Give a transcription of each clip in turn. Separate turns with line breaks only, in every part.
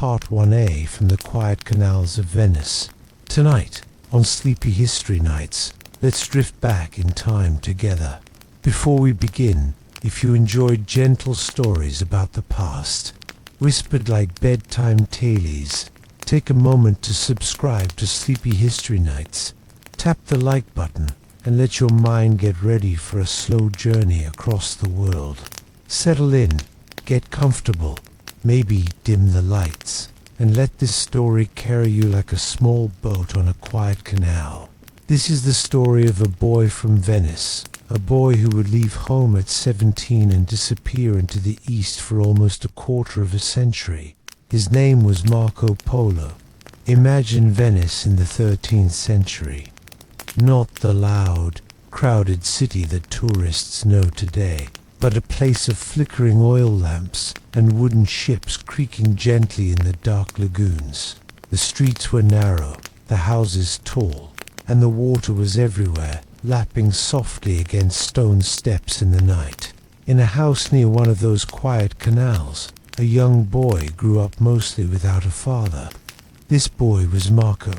Part 1A from the quiet canals of Venice. Tonight, on Sleepy History Nights, let's drift back in time together. Before we begin, if you enjoyed gentle stories about the past, whispered like bedtime tales, take a moment to subscribe to Sleepy History Nights. Tap the like button and let your mind get ready for a slow journey across the world. Settle in, get comfortable, maybe dim the lights, and let this story carry you like a small boat on a quiet canal. This is the story of a boy from Venice, a boy who would leave home at 17 and disappear into the East for almost a quarter of a century. His name was Marco Polo. Imagine Venice in the 13th century. Not the loud, crowded city that tourists know today, but a place of flickering oil lamps and wooden ships creaking gently in the dark lagoons. The streets were narrow, the houses tall, and the water was everywhere, lapping softly against stone steps in the night. In a house near one of those quiet canals, a young boy grew up mostly without a father. This boy was Marco.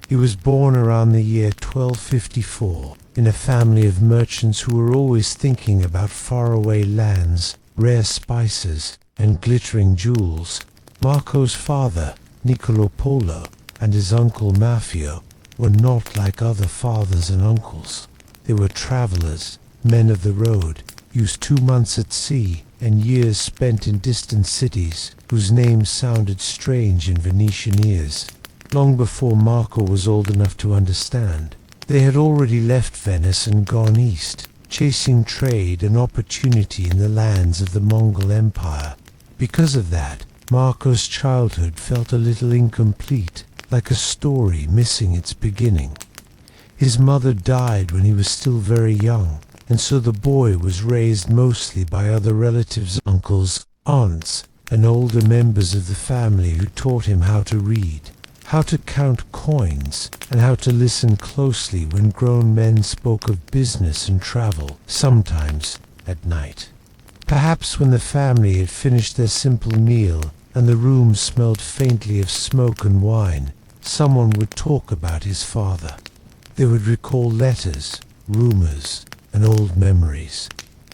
He was born around the year 1254 in a family of merchants who were always thinking about faraway lands, rare spices, and glittering jewels. Marco's father, Niccolo Polo, and his uncle Maffeo were not like other fathers and uncles. They were travelers, men of the road, used 2 months at sea and years spent in distant cities whose names sounded strange in Venetian ears. Long before Marco was old enough to understand, they had already left Venice and gone east, chasing trade and opportunity in the lands of the Mongol Empire. Because of that, Marco's childhood felt a little incomplete, like a story missing its beginning. His mother died when he was still very young, and so the boy was raised mostly by other relatives, uncles, aunts, and older members of the family who taught him how to read, how to count coins, and how to listen closely when grown men spoke of business and travel, sometimes at night. Perhaps when the family had finished their simple meal and the room smelled faintly of smoke and wine, someone would talk about his father. They would recall letters, rumors, and old memories.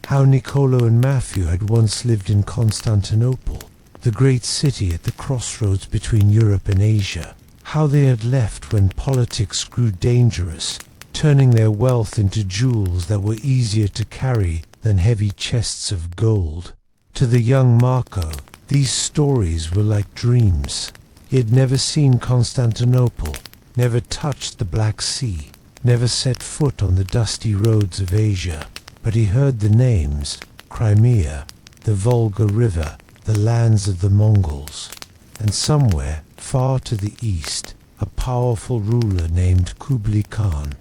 How Niccolo and Maffeo had once lived in Constantinople, the great city at the crossroads between Europe and Asia. How they had left when politics grew dangerous, turning their wealth into jewels that were easier to carry than heavy chests of gold. To the young Marco, these stories were like dreams. He had never seen Constantinople, never touched the Black Sea, never set foot on the dusty roads of Asia, but he heard the names: Crimea, the Volga River, the lands of the Mongols, and somewhere, far to the east, a powerful ruler named Kublai Khan.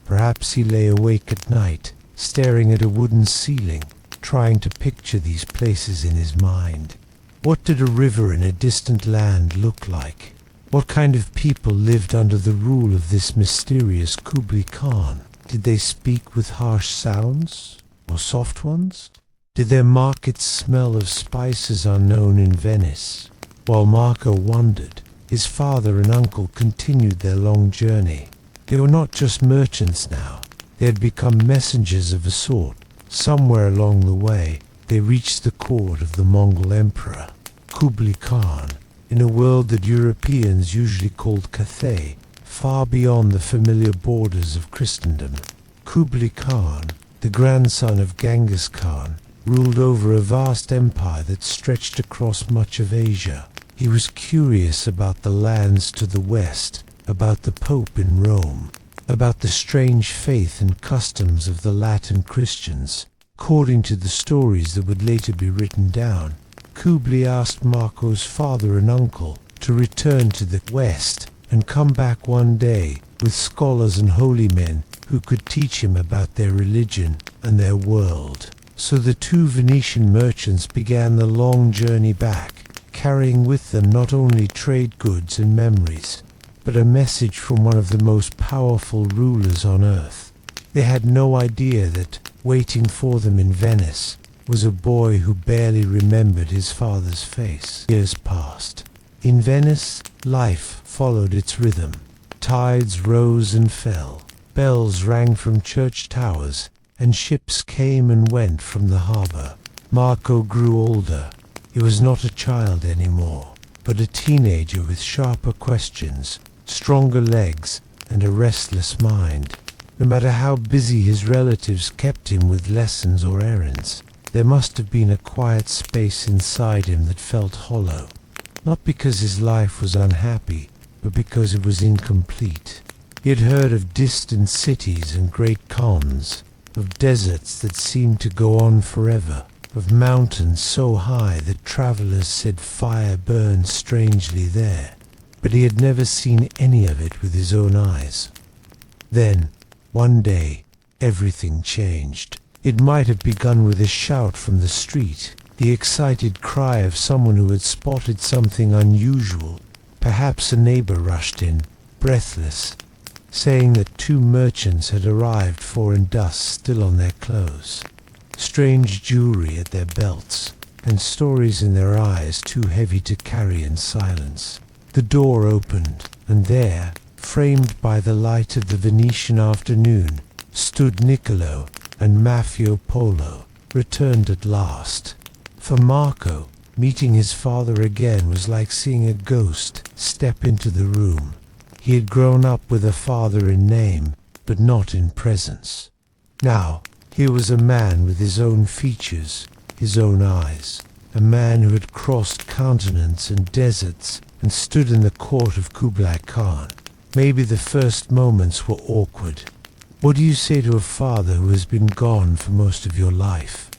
Perhaps he lay awake at night, staring at a wooden ceiling, trying to picture these places in his mind. What did a river in a distant land look like? What kind of people lived under the rule of this mysterious Kublai Khan? Did they speak with harsh sounds, or soft ones? Did their markets smell of spices unknown in Venice? While Marco wondered, his father and uncle continued their long journey. They were not just merchants now. They had become messengers of a sort. Somewhere along the way, they reached the court of the Mongol Emperor, Kublai Khan, in a world that Europeans usually called Cathay, far beyond the familiar borders of Christendom. Kublai Khan, the grandson of Genghis Khan, ruled over a vast empire that stretched across much of Asia. He was curious about the lands to the west, about the Pope in Rome, about the strange faith and customs of the Latin Christians. According to the stories that would later be written down, Kublai asked Marco's father and uncle to return to the west and come back one day with scholars and holy men who could teach him about their religion and their world. So the two Venetian merchants began the long journey back, carrying with them not only trade goods and memories, but a message from one of the most powerful rulers on earth. They had no idea that, waiting for them in Venice, was a boy who barely remembered his father's face. Years passed. In Venice, life followed its rhythm. Tides rose and fell, bells rang from church towers, and ships came and went from the harbor. Marco grew older. He was not a child anymore, but a teenager with sharper questions, stronger legs, and a restless mind. No matter how busy his relatives kept him with lessons or errands, there must have been a quiet space inside him that felt hollow. Not because his life was unhappy, but because it was incomplete. He had heard of distant cities and great khans, of deserts that seemed to go on forever, of mountains so high that travelers said fire burned strangely there, but he had never seen any of it with his own eyes. Then, one day, everything changed. It might have begun with a shout from the street, the excited cry of someone who had spotted something unusual. Perhaps a neighbor rushed in, breathless, saying that two merchants had arrived, foreign dust still on their clothes, strange jewelry at their belts, and stories in their eyes too heavy to carry in silence. The door opened, and there, framed by the light of the Venetian afternoon, stood Niccolo and Mafio Polo, returned at last. For Marco, meeting his father again was like seeing a ghost step into the room. He had grown up with a father in name, but not in presence. Now, here was a man with his own features, his own eyes, a man who had crossed continents and deserts and stood in the court of Kublai Khan. Maybe the first moments were awkward. What do you say to a father who has been gone for most of your life?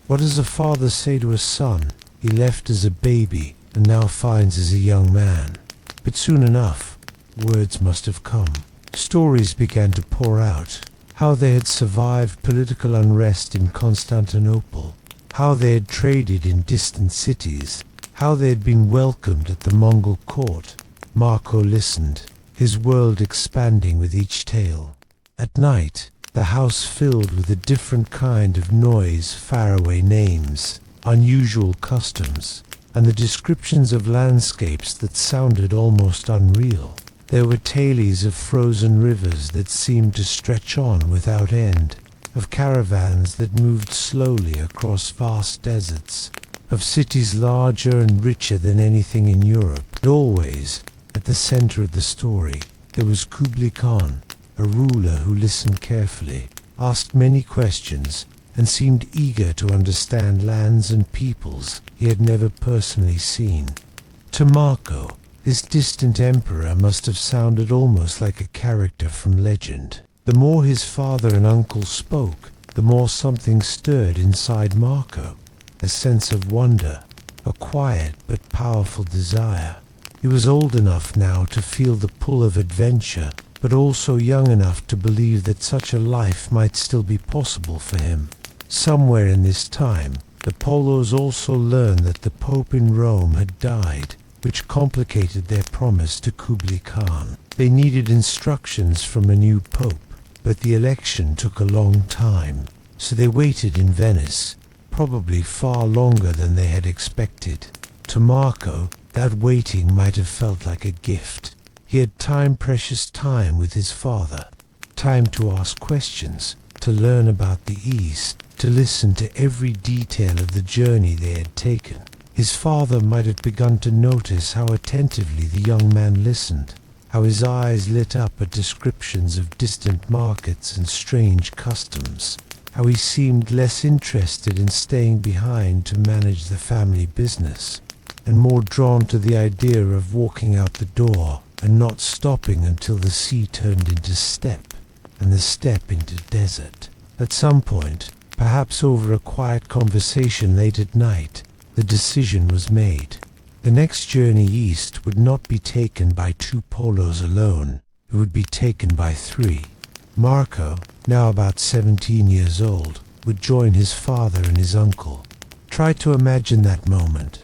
What does a father say to a son he left as a baby and now finds as a young man? But soon enough, words must have come. Stories began to pour out. How they had survived political unrest in Constantinople, how they had traded in distant cities, how they had been welcomed at the Mongol court. Marco listened, his world expanding with each tale. At night, the house filled with a different kind of noise, faraway names, unusual customs, and the descriptions of landscapes that sounded almost unreal. There were tales of frozen rivers that seemed to stretch on without end, of caravans that moved slowly across vast deserts, of cities larger and richer than anything in Europe. But always, at the center of the story, there was Kublai Khan, a ruler who listened carefully, asked many questions, and seemed eager to understand lands and peoples he had never personally seen. To Marco, this distant emperor must have sounded almost like a character from legend. The more his father and uncle spoke, the more something stirred inside Marco, a sense of wonder, a quiet but powerful desire. He was old enough now to feel the pull of adventure, but also young enough to believe that such a life might still be possible for him. Somewhere in this time, the Polos also learned that the Pope in Rome had died, which complicated their promise to Kublai Khan. They needed instructions from a new pope, but the election took a long time, so they waited in Venice, probably far longer than they had expected. To Marco, that waiting might have felt like a gift. He had precious time with his father, time to ask questions, to learn about the East, to listen to every detail of the journey they had taken. His father might have begun to notice how attentively the young man listened, how his eyes lit up at descriptions of distant markets and strange customs, how he seemed less interested in staying behind to manage the family business, and more drawn to the idea of walking out the door and not stopping until the sea turned into steppe, and the steppe into desert. At some point, perhaps over a quiet conversation late at night, the decision was made. The next journey east would not be taken by two Polos alone, it would be taken by three. Marco, now about 17 years old, would join his father and his uncle. Try to imagine that moment.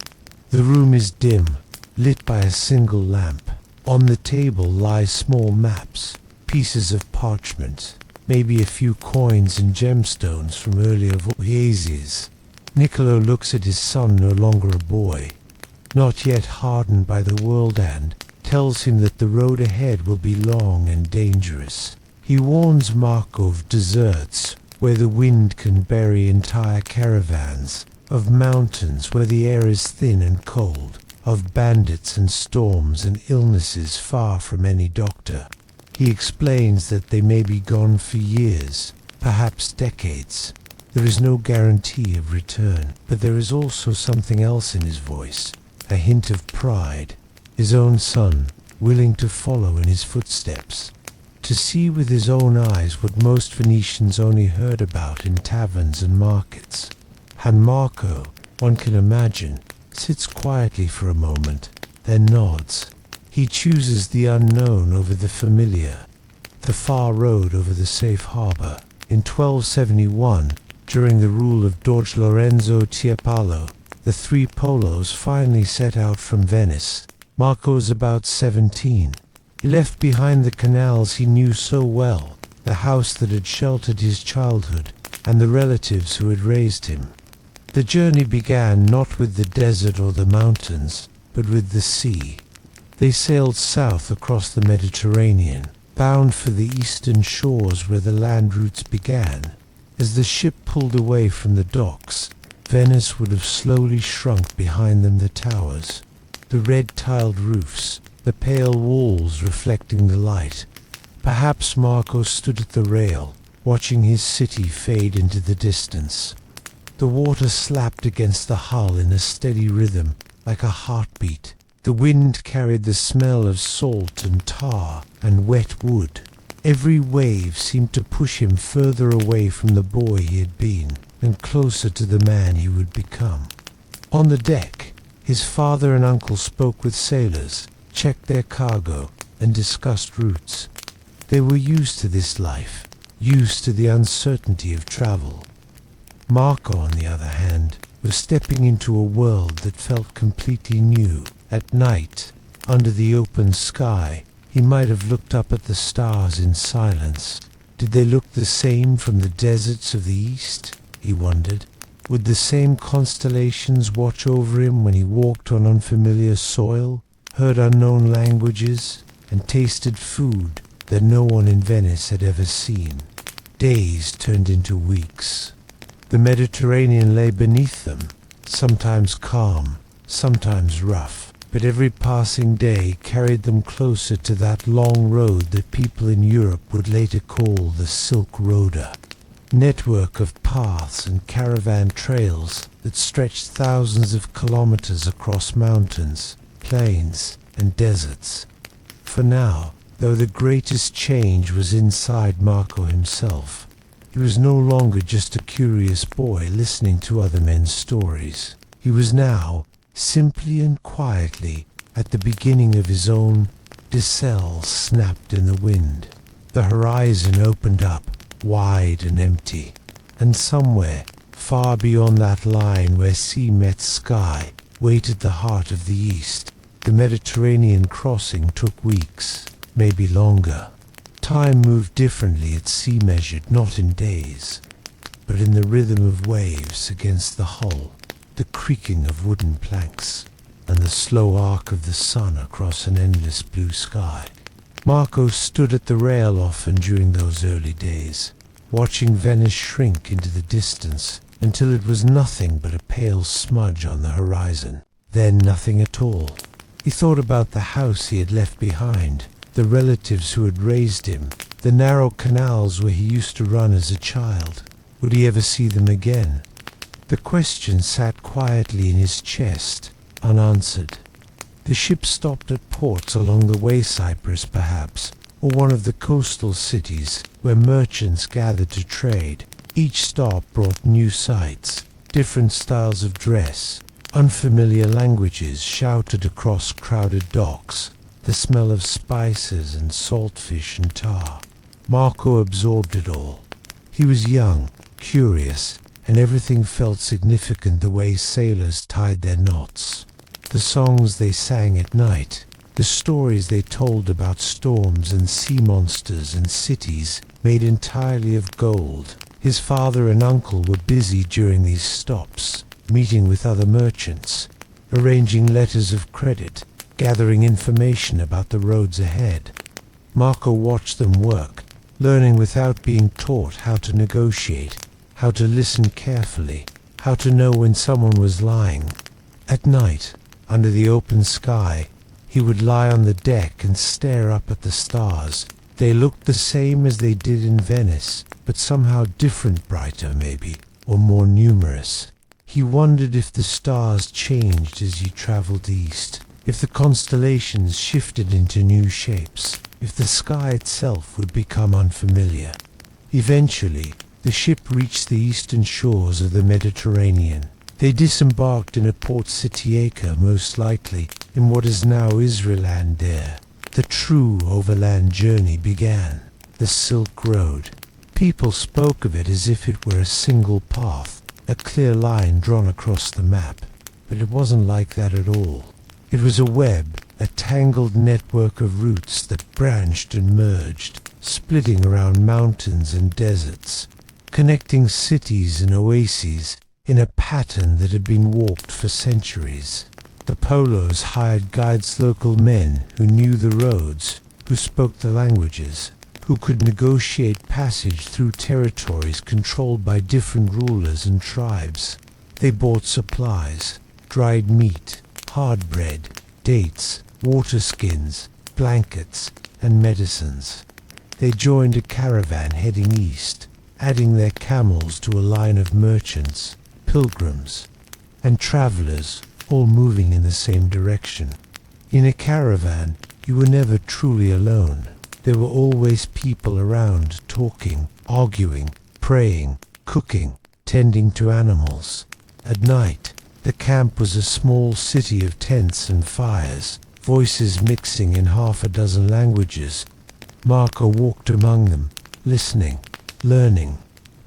The room is dim, lit by a single lamp. On the table lie small maps, pieces of parchment, maybe a few coins and gemstones from earlier voyages. Niccolo looks at his son, no longer a boy. not yet hardened by the world, and tells him that the road ahead will be long and dangerous. He warns Marco of deserts where the wind can bury entire caravans, of mountains where the air is thin and cold, of bandits and storms and illnesses far from any doctor. He explains that they may be gone for years, perhaps decades. There is no guarantee of return, but there is also something else in his voice, a hint of pride. His own son, willing to follow in his footsteps, to see with his own eyes what most Venetians only heard about in taverns and markets. And Marco, one can imagine, sits quietly for a moment, then nods. He chooses the unknown over the familiar, the far road over the safe harbor. In 1271, during the rule of Doge Lorenzo Tiepolo, the three Polos finally set out from Venice. Marco is about 17. He left behind the canals he knew so well, the house that had sheltered his childhood, and the relatives who had raised him. The journey began not with the desert or the mountains, but with the sea. They sailed south across the Mediterranean, bound for the eastern shores where the land routes began. As the ship pulled away from the docks, Venice would have slowly shrunk behind them, the towers, the red-tiled roofs, the pale walls reflecting the light. Perhaps Marco stood at the rail, watching his city fade into the distance. The water slapped against the hull in a steady rhythm, like a heartbeat. The wind carried the smell of salt and tar and wet wood. Every wave seemed to push him further away from the boy he had been, and closer to the man he would become. On the deck, his father and uncle spoke with sailors, checked their cargo, and discussed routes. They were used to this life, used to the uncertainty of travel. Marco, on the other hand, was stepping into a world that felt completely new. At night, under the open sky, he might have looked up at the stars in silence. Did they look the same from the deserts of the east? He wondered. Would the same constellations watch over him when he walked on unfamiliar soil, heard unknown languages, and tasted food that no one in Venice had ever seen? Days turned into weeks. The Mediterranean lay beneath them, sometimes calm, sometimes rough, but every passing day carried them closer to that long road that people in Europe would later call the Silk Road. Network of paths and caravan trails that stretched thousands of kilometers across mountains, plains, and deserts. For now, though the greatest change was inside Marco himself, he was no longer just a curious boy listening to other men's stories. He was now, simply and quietly, at the beginning of his own. Decel snapped in the wind. The horizon opened up, wide and empty, and somewhere, far beyond that line where sea met sky, waited the heart of the East. The Mediterranean crossing took weeks, maybe longer. Time moved differently at sea, measured not in days, but in the rhythm of waves against the hull, the creaking of wooden planks, and the slow arc of the sun across an endless blue sky. Marco stood at the rail often during those early days, watching Venice shrink into the distance until it was nothing but a pale smudge on the horizon, then nothing at all. He thought about the house he had left behind, the relatives who had raised him, the narrow canals where he used to run as a child. Would he ever see them again? The question sat quietly in his chest, unanswered. The ship stopped at ports along the way, Cyprus perhaps, or one of the coastal cities where merchants gathered to trade. Each stop brought new sights, different styles of dress, unfamiliar languages shouted across crowded docks, the smell of spices and saltfish and tar. Marco absorbed it all. He was young, curious, and everything felt significant the way sailors tied their knots. The songs they sang at night, the stories they told about storms and sea monsters and cities made entirely of gold. His father and uncle were busy during these stops, meeting with other merchants, arranging letters of credit, gathering information about the roads ahead. Marco watched them work, learning without being taught how to negotiate, how to listen carefully, how to know when someone was lying. At night, under the open sky, he would lie on the deck and stare up at the stars. They looked the same as they did in Venice, but somehow different, brighter maybe, or more numerous. He wondered if the stars changed as he traveled east, if the constellations shifted into new shapes, if the sky itself would become unfamiliar. Eventually, the ship reached the eastern shores of the Mediterranean. They disembarked in a port city, most likely in what is now Israeland there. The true overland journey began, the Silk Road. People spoke of it as if it were a single path, a clear line drawn across the map. But it wasn't like that at all. It was a web, a tangled network of routes that branched and merged, splitting around mountains and deserts, connecting cities and oases in a pattern that had been walked for centuries. The Polos hired guides, local men who knew the roads, who spoke the languages, who could negotiate passage through territories controlled by different rulers and tribes. They bought supplies, dried meat, hard bread, dates, water skins, blankets, and medicines. They joined a caravan heading east, adding their camels to a line of merchants, pilgrims, and travelers, all moving in the same direction. In a caravan, you were never truly alone. There were always people around, talking, arguing, praying, cooking, tending to animals. At night, the camp was a small city of tents and fires, voices mixing in half a dozen languages. Marco walked among them, listening, learning.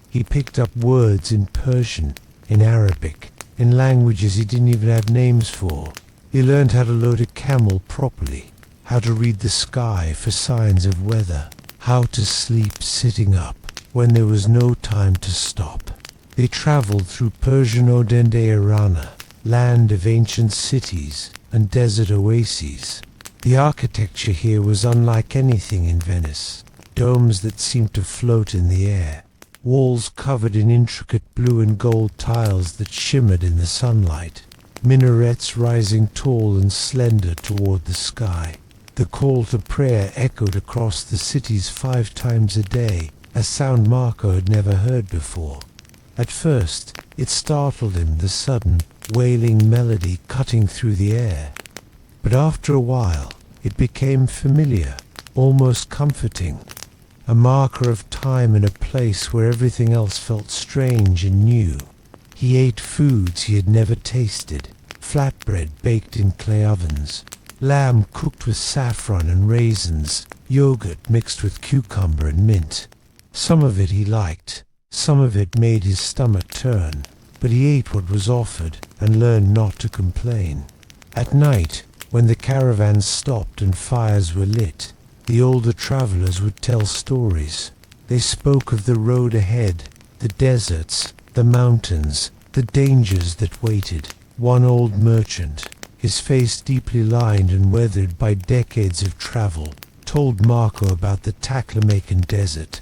He picked up words in Persian, in Arabic, in languages he didn't even have names for. He learned how to load a camel properly, how to read the sky for signs of weather, how to sleep sitting up when there was no time to stop. They traveled through Persian Odendeirana, land of ancient cities and desert oases. The architecture here was unlike anything in Venice. Domes that seemed to float in the air, walls covered in intricate blue and gold tiles that shimmered in the sunlight, minarets rising tall and slender toward the sky. The call to prayer echoed across the cities 5 times a day, a sound Marco had never heard before. At first, it startled him, the sudden, wailing melody cutting through the air. But after a while, it became familiar, almost comforting, a marker of time in a place where everything else felt strange and new. He ate foods he had never tasted, flatbread baked in clay ovens, lamb cooked with saffron and raisins, yogurt mixed with cucumber and mint. Some of it he liked, some of it made his stomach turn, but he ate what was offered and learned not to complain. At night, when the caravans stopped and fires were lit, the older travelers would tell stories. They spoke of the road ahead, the deserts, the mountains, the dangers that waited. One old merchant, his face deeply lined and weathered by decades of travel, told Marco about the Taklamakan Desert.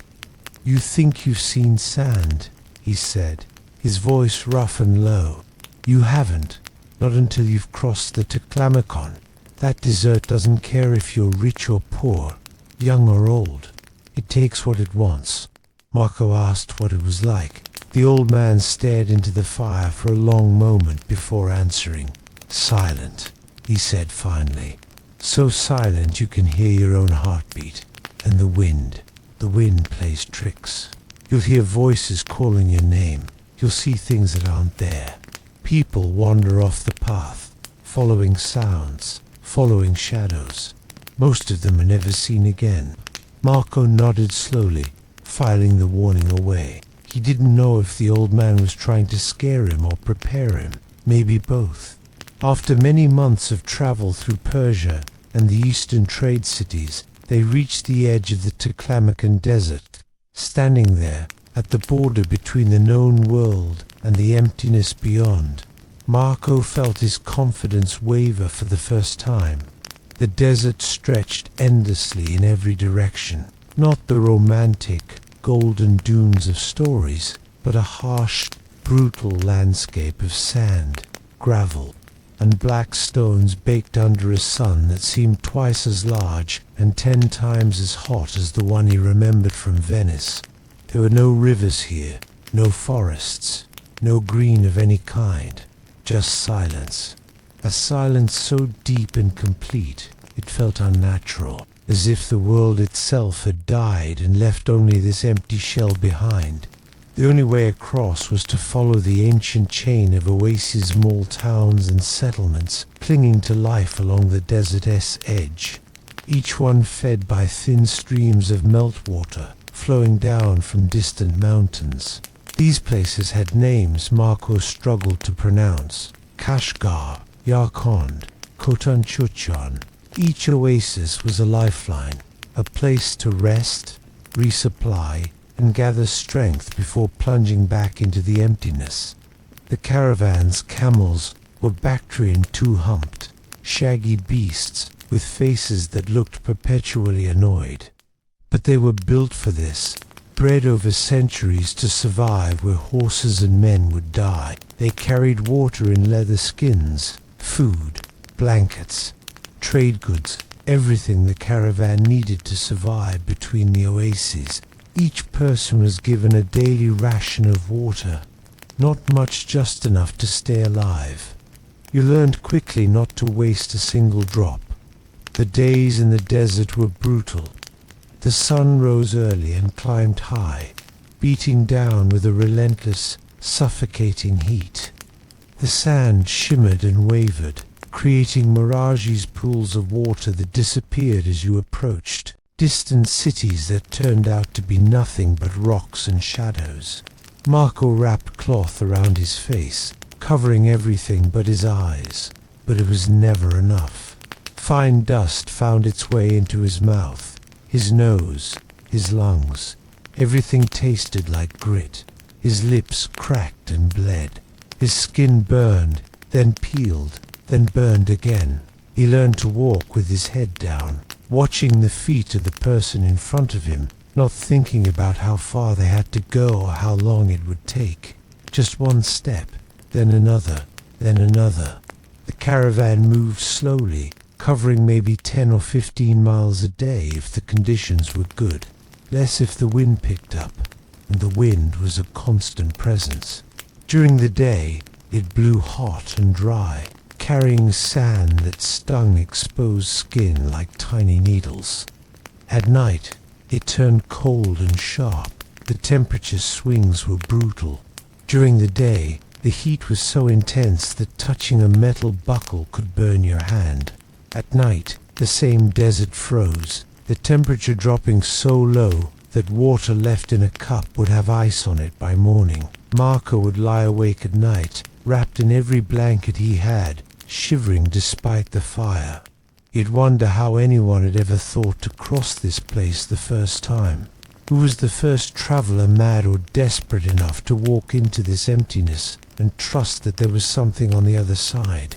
"You think you've seen sand," he said, his voice rough and low. "You haven't, not until you've crossed the Taklamakan. That desert doesn't care if you're rich or poor, young or old. It takes what it wants." Marco asked what it was like. The old man stared into the fire for a long moment before answering. "Silent," he said finally. "So silent you can hear your own heartbeat. And the wind plays tricks. You'll hear voices calling your name. You'll see things that aren't there. People wander off the path, following sounds, following shadows. Most of them are never seen again." Marco nodded slowly, filing the warning away. He didn't know if the old man was trying to scare him or prepare him, maybe both. After many months of travel through Persia and the eastern trade cities, they reached the edge of the Taklamakan Desert. Standing there, at the border between the known world and the emptiness beyond, Marco felt his confidence waver for the first time. The desert stretched endlessly in every direction, not the romantic, golden dunes of stories, but a harsh, brutal landscape of sand, gravel, and black stones baked under a sun that seemed twice as large and 10 times as hot as the one he remembered from Venice. There were no rivers here, no forests, no green of any kind, just silence. A silence so deep and complete it felt unnatural, as if the world itself had died and left only this empty shell behind. The only way across was to follow the ancient chain of oases, small towns and settlements clinging to life along the desert's edge, each one fed by thin streams of meltwater flowing down from distant mountains. These places had names Marco struggled to pronounce: Kashgar, Yarkand, Kotanchuchan. Each oasis was a lifeline, a place to rest, resupply, and gather strength before plunging back into the emptiness. The caravan's camels were Bactrian two-humped, shaggy beasts with faces that looked perpetually annoyed. But they were built for this, bred over centuries to survive where horses and men would die. They carried water in leather skins, food, blankets, trade goods, everything the caravan needed to survive between the oases. Each person was given a daily ration of water, not much, just enough to stay alive. You learned quickly not to waste a single drop. The days in the desert were brutal. The sun rose early and climbed high, beating down with a relentless, suffocating heat. The sand shimmered and wavered, creating mirages, pools of water that disappeared as you approached. Distant cities that turned out to be nothing but rocks and shadows. Marco wrapped cloth around his face, covering everything but his eyes, but it was never enough. Fine dust found its way into his mouth, his nose, his lungs. Everything tasted like grit. His lips cracked and bled. His skin burned, then peeled, then burned again. He learned to walk with his head down, watching the feet of the person in front of him, not thinking about how far they had to go or how long it would take. Just one step, then another, then another. The caravan moved slowly, covering maybe 10 or 15 miles a day if the conditions were good, less if the wind picked up, and the wind was a constant presence. During the day, it blew hot and dry, carrying sand that stung exposed skin like tiny needles. At night, it turned cold and sharp. The temperature swings were brutal. During the day, the heat was so intense that touching a metal buckle could burn your hand. At night, the same desert froze, the temperature dropping so low that water left in a cup would have ice on it by morning. Marco would lie awake at night, wrapped in every blanket he had, shivering despite the fire. You'd wonder how anyone had ever thought to cross this place the first time. Who was the first traveler mad or desperate enough to walk into this emptiness and trust that there was something on the other side?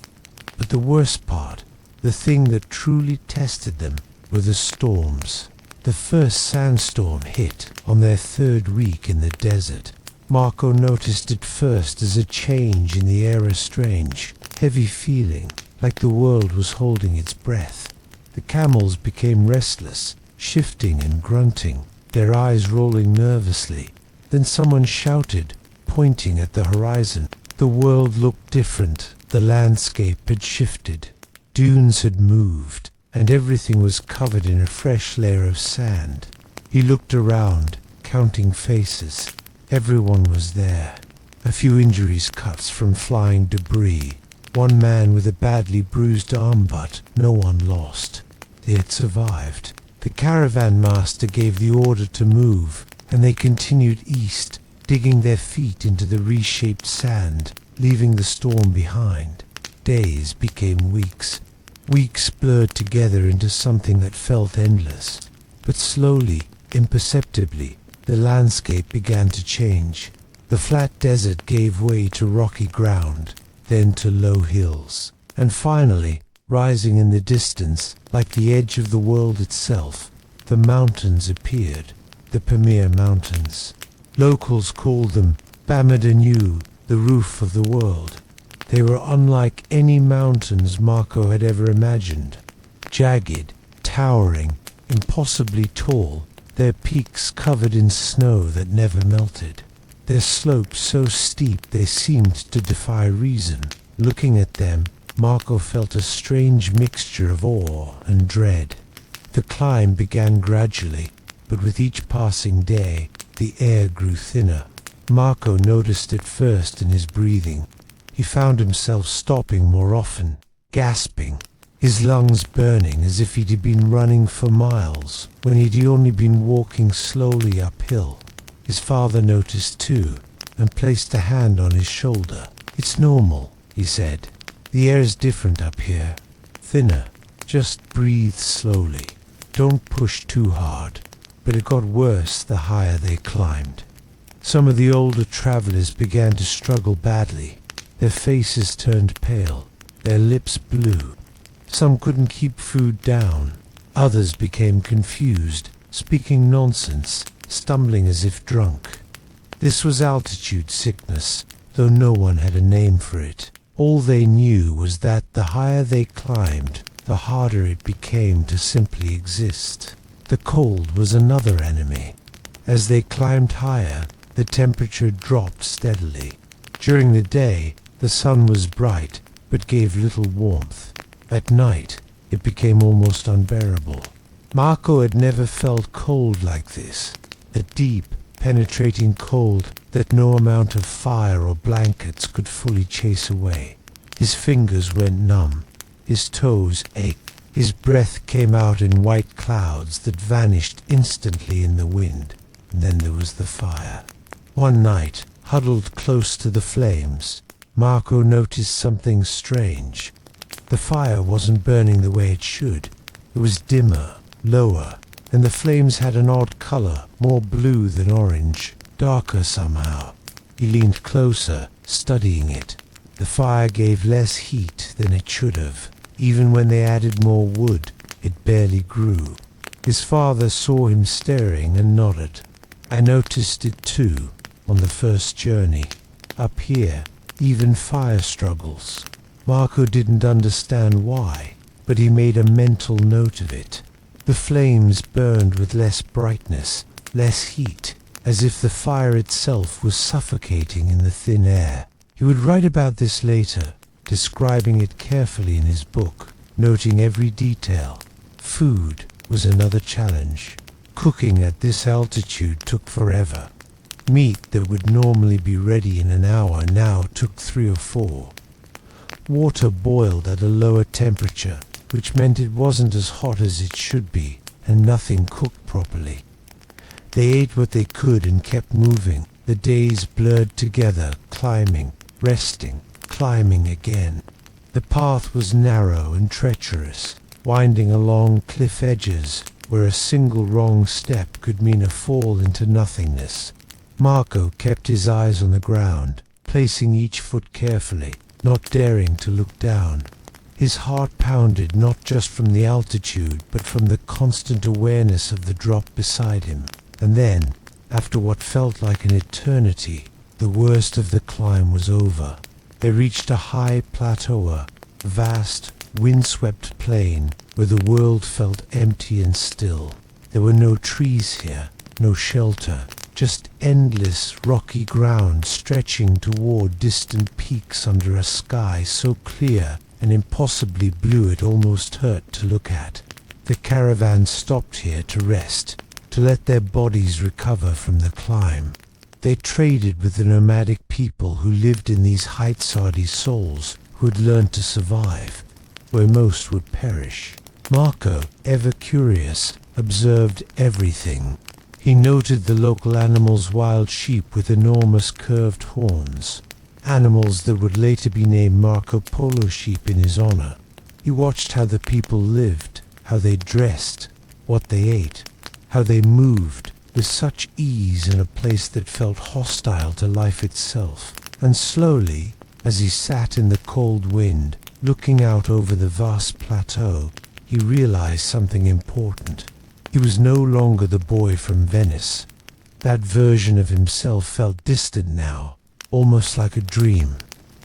But the worst part, the thing that truly tested them, were the storms. The first sandstorm hit on their 3rd week in the desert. Marco noticed it first as a change in the air, a strange, heavy feeling, like the world was holding its breath. The camels became restless, shifting and grunting, their eyes rolling nervously. Then someone shouted, pointing at the horizon. The world looked different. The landscape had shifted. Dunes had moved, and everything was covered in a fresh layer of sand. He looked around, counting faces. Everyone was there. A few injuries, cuts from flying debris. One man with a badly bruised arm, but no one lost. They had survived. The caravan master gave the order to move, and they continued east, digging their feet into the reshaped sand, leaving the storm behind. Days became weeks. Weeks blurred together into something that felt endless. But slowly, imperceptibly, the landscape began to change. The flat desert gave way to rocky ground. then to low hills, and finally, rising in the distance, like the edge of the world itself, the mountains appeared, the Pamir Mountains. Locals called them Bamidanu, the roof of the world. They were unlike any mountains Marco had ever imagined. Jagged, towering, impossibly tall, their peaks covered in snow that never melted. Their slopes so steep they seemed to defy reason. Looking at them, Marco felt a strange mixture of awe and dread. The climb began gradually, but with each passing day, the air grew thinner. Marco noticed it first in his breathing. He found himself stopping more often, gasping, his lungs burning as if he'd been running for miles when he'd only been walking slowly uphill. His father noticed too, and placed a hand on his shoulder. "It's normal," he said. "The air is different up here. Thinner. Just breathe slowly. Don't push too hard." But it got worse the higher they climbed. Some of the older travelers began to struggle badly. Their faces turned pale, their lips blue. Some couldn't keep food down. Others became confused, speaking nonsense, stumbling as if drunk. This was altitude sickness, though no one had a name for it. All they knew was that the higher they climbed, the harder it became to simply exist. The cold was another enemy. As they climbed higher, the temperature dropped steadily. During the day, the sun was bright, but gave little warmth. At night, it became almost unbearable. Marco had never felt cold like this, a deep, penetrating cold that no amount of fire or blankets could fully chase away. His fingers went numb, his toes ached, his breath came out in white clouds that vanished instantly in the wind, and then there was the fire. One night, huddled close to the flames, Marco noticed something strange. The fire wasn't burning the way it should. It was dimmer, lower, and the flames had an odd color, more blue than orange, darker somehow. He leaned closer, studying it. The fire gave less heat than it should have. Even when they added more wood, it barely grew. His father saw him staring and nodded. I noticed it too, on the first journey. Up here, even fire struggles. Marco didn't understand why, but he made a mental note of it. The flames burned with less brightness, less heat, as if the fire itself was suffocating in the thin air. He would write about this later, describing it carefully in his book, noting every detail. Food was another challenge. Cooking at this altitude took forever. Meat that would normally be ready in an hour now took 3 or 4. Water boiled at a lower temperature, which meant it wasn't as hot as it should be, and nothing cooked properly. They ate what they could and kept moving. The days blurred together, climbing, resting, climbing again. The path was narrow and treacherous, winding along cliff edges, where a single wrong step could mean a fall into nothingness. Marco kept his eyes on the ground, placing each foot carefully, not daring to look down. His heart pounded not just from the altitude, but from the constant awareness of the drop beside him. And then, after what felt like an eternity, the worst of the climb was over. They reached a high plateau, a vast, windswept plain where the world felt empty and still. There were no trees here, no shelter, just endless rocky ground stretching toward distant peaks under a sky so clear and impossibly blue it almost hurt to look at. The caravan stopped here to rest, to let their bodies recover from the climb. They traded with the nomadic people who lived in these heights-hardy souls who had learned to survive, where most would perish. Marco, ever curious, observed everything. He noted the local animals, wild sheep with enormous curved horns, animals that would later be named Marco Polo sheep in his honor. He watched how the people lived, how they dressed, what they ate, how they moved with such ease in a place that felt hostile to life itself. And slowly, As he sat in the cold wind, looking out over the vast plateau, he realized something important. He was no longer the boy from Venice. That version of himself felt distant now, almost like a dream.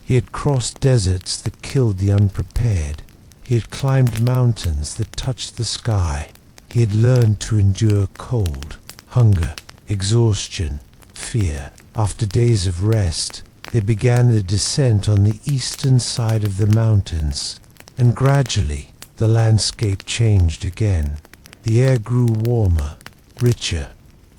He had crossed deserts that killed the unprepared. He had climbed mountains that touched the sky. He had learned to endure cold, hunger, exhaustion, fear. After days of rest, they began the descent on the eastern side of the mountains, and gradually the landscape changed again. The air grew warmer, richer.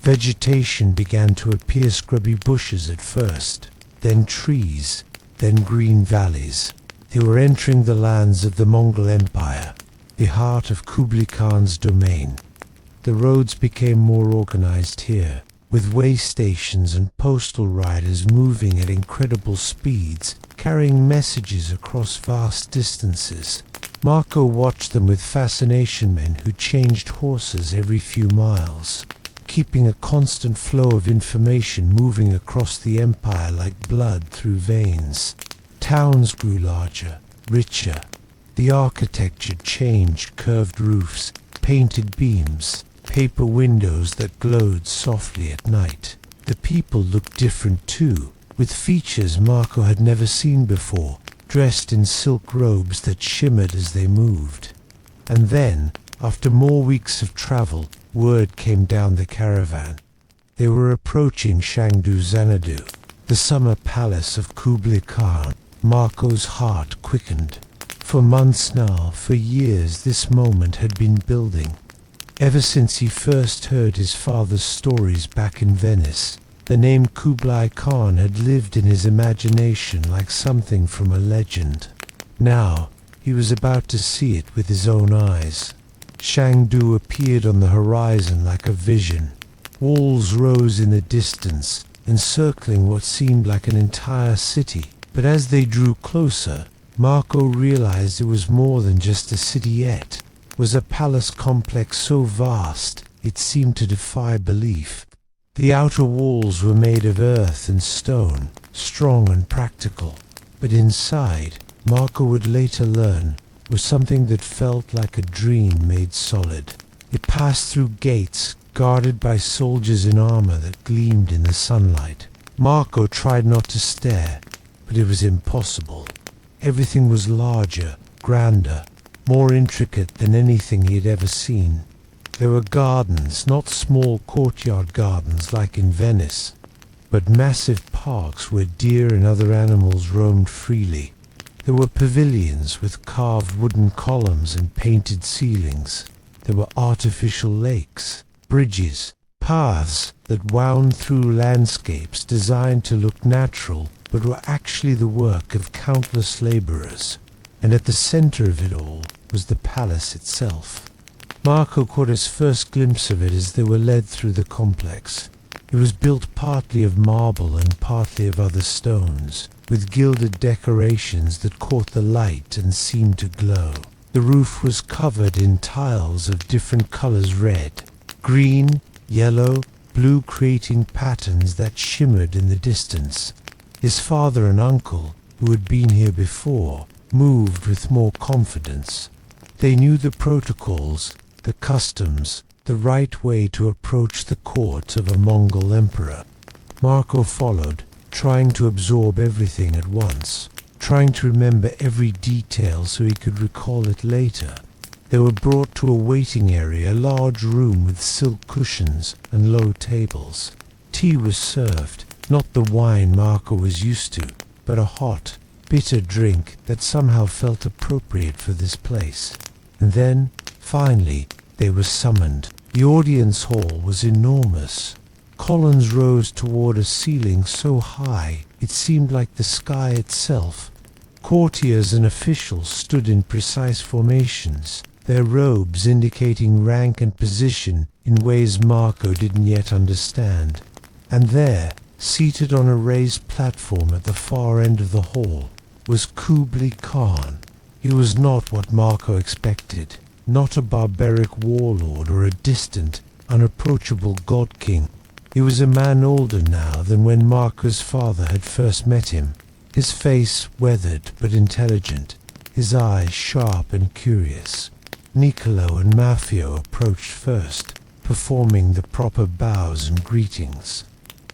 Vegetation began to appear, scrubby bushes at first, then trees, then green valleys. They were entering the lands of the Mongol Empire, the heart of Kublai Khan's domain. The roads became more organized here, with way stations and postal riders moving at incredible speeds, carrying messages across vast distances. Marco watched them with fascination, men who changed horses every few miles, keeping a constant flow of information moving across the empire like blood through veins. Towns grew larger, richer. The architecture changed: curved roofs, painted beams, paper windows that glowed softly at night. The people looked different too, with features Marco had never seen before, dressed in silk robes that shimmered as they moved. And then, after more weeks of travel, word came down the caravan. They were approaching Shangdu, Xanadu, the summer palace of Kublai Khan. Marco's heart quickened. For months now, for years, this moment had been building. Ever since he first heard his father's stories back in Venice, the name Kublai Khan had lived in his imagination like something from a legend. Now, he was about to see it with his own eyes. Shangdu appeared on the horizon like a vision. Walls rose in the distance, encircling what seemed like an entire city. But as they drew closer, Marco realized it was more than just a city yet. It was a palace complex so vast it seemed to defy belief. The outer walls were made of earth and stone, strong and practical. But inside, Marco would later learn, was something that felt like a dream made solid. It passed through gates guarded by soldiers in armor that gleamed in the sunlight. Marco tried not to stare, but it was impossible. Everything was larger, grander, more intricate than anything he had ever seen. There were gardens, not small courtyard gardens like in Venice, but massive parks where deer and other animals roamed freely. There were pavilions with carved wooden columns and painted ceilings. There were artificial lakes, bridges, paths that wound through landscapes designed to look natural but were actually the work of countless laborers. And at the center of it all was the palace itself. Marco caught his first glimpse of it as they were led through the complex. It was built partly of marble and partly of other stones, with gilded decorations that caught the light and seemed to glow. The roof was covered in tiles of different colors: red, green, yellow, blue, creating patterns that shimmered in the distance. His father and uncle, who had been here before, moved with more confidence. They knew the protocols, the customs, the right way to approach the court of a Mongol emperor. Marco followed, trying to absorb everything at once, trying to remember every detail so he could recall it later. They were brought to a waiting area, a large room with silk cushions and low tables. Tea was served, not the wine Marco was used to, but a hot, bitter drink that somehow felt appropriate for this place. And then, finally, they were summoned. The audience hall was enormous. Columns rose toward a ceiling so high it seemed like the sky itself. Courtiers and officials stood in precise formations, their robes indicating rank and position in ways Marco didn't yet understand. And there, seated on a raised platform at the far end of the hall, was Kublai Khan. He was not what Marco expected, not a barbaric warlord or a distant, unapproachable god-king. He was a man older now than when Marco's father had first met him. his face weathered but intelligent, his eyes sharp and curious. Niccolo and Maffeo approached first, performing the proper bows and greetings.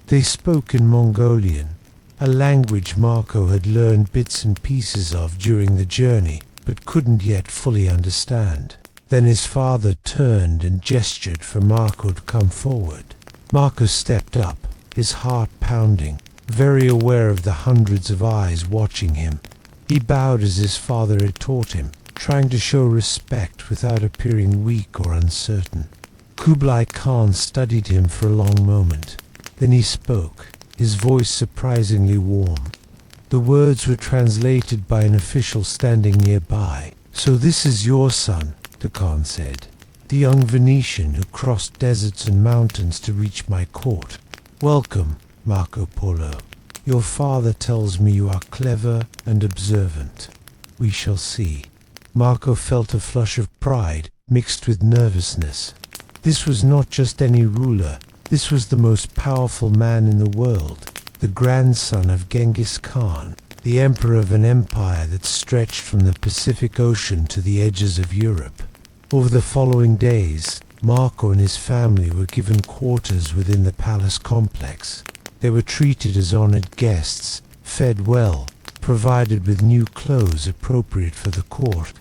They spoke in Mongolian, a language Marco had learned bits and pieces of during the journey, but couldn't yet fully understand. Then his father turned and gestured for Marco to come forward. Marco stepped up, his heart pounding, very aware of the hundreds of eyes watching him. He bowed as his father had taught him, trying to show respect without appearing weak or uncertain. Kublai Khan studied him for a long moment. Then he spoke, his voice surprisingly warm. The words were translated by an official standing nearby. "So this is your son," the Khan said. "The young Venetian who crossed deserts and mountains to reach my court. Welcome, Marco Polo. Your father tells me you are clever and observant. We shall see." Marco felt a flush of pride mixed with nervousness. This was not just any ruler. This was the most powerful man in the world, the grandson of Genghis Khan, the emperor of an empire that stretched from the Pacific Ocean to the edges of Europe. Over the following days, Marco and his family were given quarters within the palace complex. They were treated as honored guests, fed well, provided with new clothes appropriate for the court.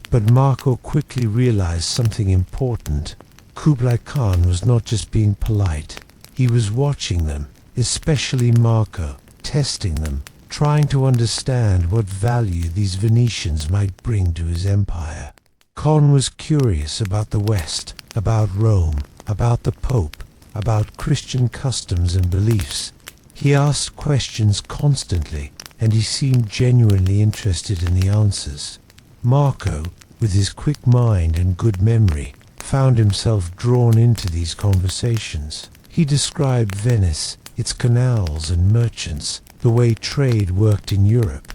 But Marco quickly realized something important. Kublai Khan was not just being polite. He was watching them, especially Marco, testing them, trying to understand what value these Venetians might bring to his empire. Khan was curious about the West, about Rome, about the Pope, about Christian customs and beliefs. He asked questions constantly, and he seemed genuinely interested in the answers. Marco, with his quick mind and good memory, found himself drawn into these conversations. He described Venice, its canals and merchants, the way trade worked in Europe.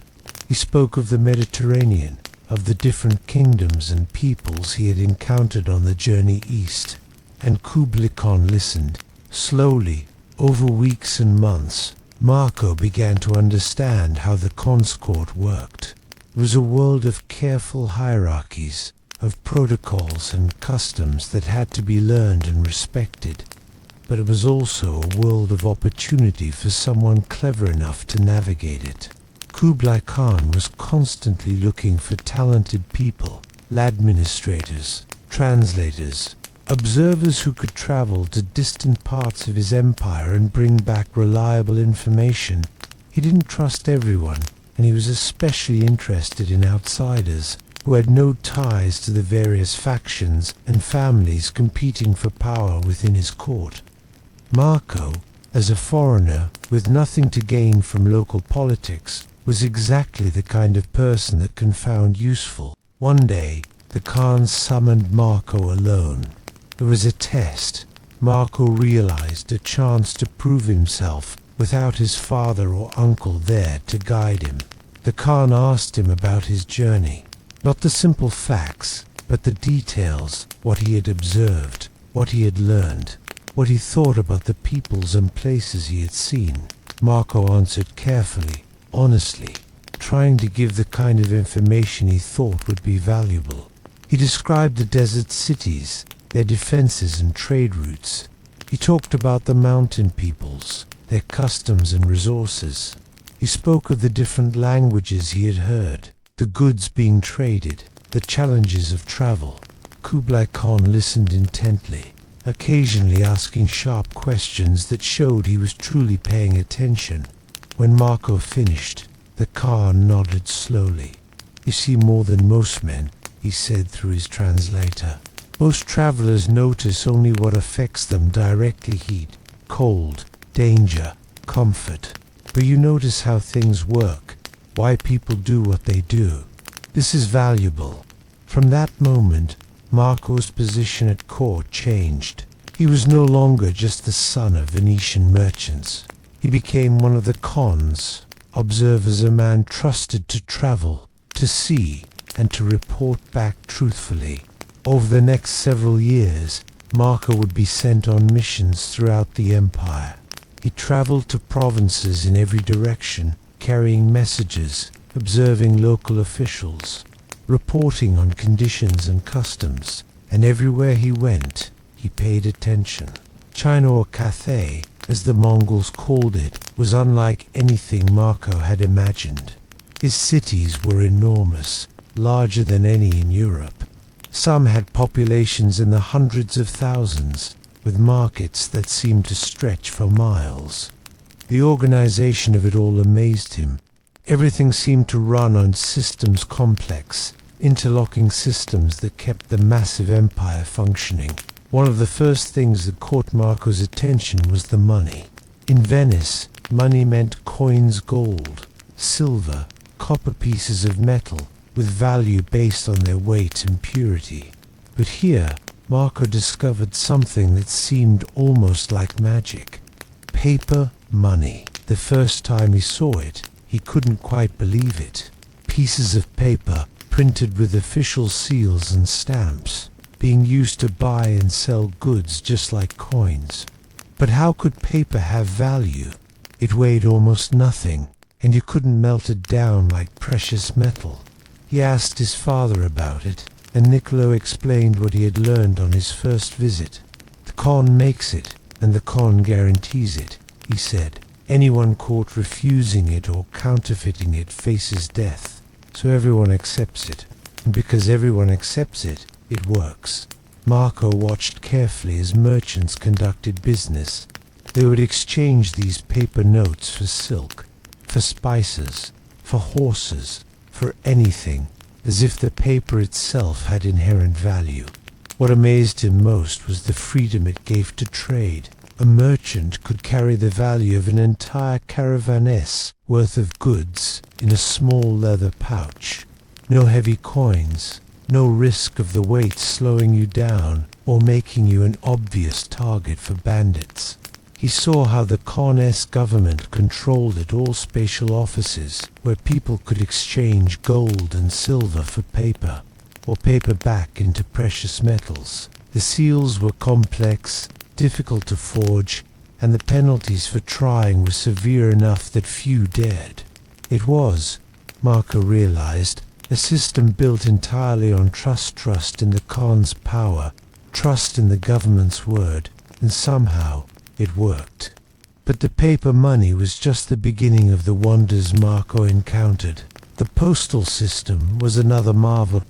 He spoke of the Mediterranean, of the different kingdoms and peoples he had encountered on the journey east. And Kublai Khan listened. Slowly, over weeks and months, Marco began to understand how the Khan's court worked. It was a world of careful hierarchies, of protocols and customs that had to be learned and respected. But it was also a world of opportunity for someone clever enough to navigate it. Kublai Khan was constantly looking for talented people, administrators, translators, observers who could travel to distant parts of his empire and bring back reliable information. He didn't trust everyone, and he was especially interested in outsiders who had no ties to the various factions and families competing for power within his court. Marco, as a foreigner with nothing to gain from local politics, was exactly the kind of person that can found useful. One day, the Khan summoned Marco alone. It was a test. Marco realized a chance to prove himself without his father or uncle there to guide him. The Khan asked him about his journey. Not the simple facts, but the details, what he had observed, what he had learned, what he thought about the peoples and places he had seen. Marco answered carefully, honestly, trying to give the kind of information he thought would be valuable. He described the desert cities, their defenses and trade routes. He talked about the mountain peoples, their customs and resources. He spoke of the different languages he had heard, the goods being traded, the challenges of travel. Kublai Khan listened intently, occasionally asking sharp questions that showed he was truly paying attention. When Marco finished, the Khan nodded slowly. "You see more than most men," he said through his translator. "Most travelers notice only what affects them directly: heat, cold, danger, comfort. But you notice how things work, why people do what they do. This is valuable." From that moment, Marco's position at court changed. He was no longer just the son of Venetian merchants. He became one of the Khans, observed as a man trusted to travel, to see, and to report back truthfully. Over the next several years, Marco would be sent on missions throughout the empire. He traveled to provinces in every direction, carrying messages, observing local officials, reporting on conditions and customs, and everywhere he went, he paid attention. China, or Cathay, as the Mongols called it, was unlike anything Marco had imagined. His cities were enormous, larger than any in Europe. Some had populations in the hundreds of thousands, with markets that seemed to stretch for miles. The organization of it all amazed him. Everything seemed to run on systems complex, interlocking systems that kept the massive empire functioning. One of the first things that caught Marco's attention was the money. In Venice, money meant coins, gold, silver, copper pieces of metal, with value based on their weight and purity. But here, Marco discovered something that seemed almost like magic. Paper money. The first time he saw it, he couldn't quite believe it. Pieces of paper, printed with official seals and stamps, being used to buy and sell goods just like coins. But how could paper have value? It weighed almost nothing, and you couldn't melt it down like precious metal. He asked his father about it, and Niccolo explained what he had learned on his first visit. The Khan makes it, and the Khan guarantees it, he said. Anyone caught refusing it or counterfeiting it faces death, so everyone accepts it. And because everyone accepts it, it works. Marco watched carefully as merchants conducted business. They would exchange these paper notes for silk, for spices, for horses, for anything, as if the paper itself had inherent value. What amazed him most was the freedom it gave to trade. A merchant could carry the value of an entire caravan's worth of goods in a small leather pouch. No heavy coins, no risk of the weight slowing you down or making you an obvious target for bandits. He saw how the Khan's government controlled at all spatial offices, where people could exchange gold and silver for paper, or paper back into precious metals. The seals were complex, difficult to forge, and the penalties for trying were severe enough that few dared. It was, Marco realized, a system built entirely on trust in the Khan's power, trust in the government's word, and somehow it worked. But the paper money was just the beginning of the wonders Marco encountered. The postal system was another marvel.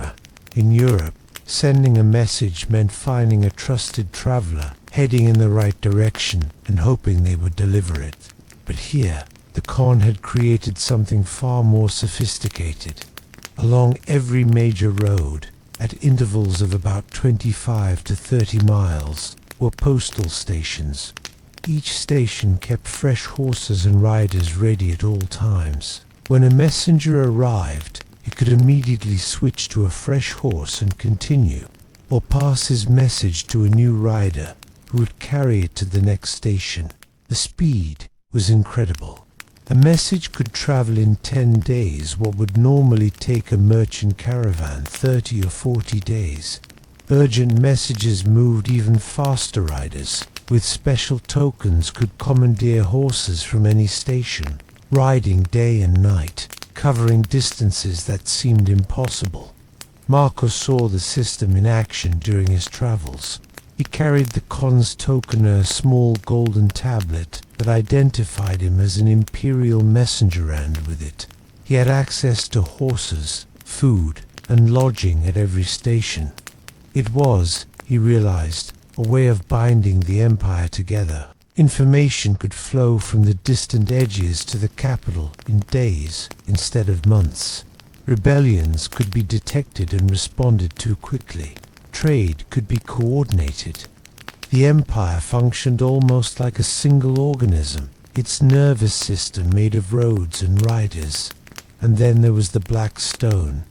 In Europe, sending a message meant finding a trusted traveler, heading in the right direction, and hoping they would deliver it. But here, the Khan had created something far more sophisticated. Along every major road, at intervals of about 25 to 30 miles, were postal stations. Each station kept fresh horses and riders ready at all times. When a messenger arrived, he could immediately switch to a fresh horse and continue, or pass his message to a new rider who would carry it to the next station. The speed was incredible. A message could travel in 10 days what would normally take a merchant caravan 30 or 40 days. Urgent messages moved even faster. Riders with special tokens could commandeer horses from any station, riding day and night, covering distances that seemed impossible. Marco saw the system in action during his travels. He carried the Khan's token, a small golden tablet that identified him as an Imperial messenger, and with it, he had access to horses, food, and lodging at every station. It was, he realized, a way of binding the empire together. Information could flow from the distant edges to the capital in days instead of months. Rebellions could be detected and responded to quickly. Trade could be coordinated. The empire functioned almost like a single organism, its nervous system made of roads and riders. And then there was the Black Stone.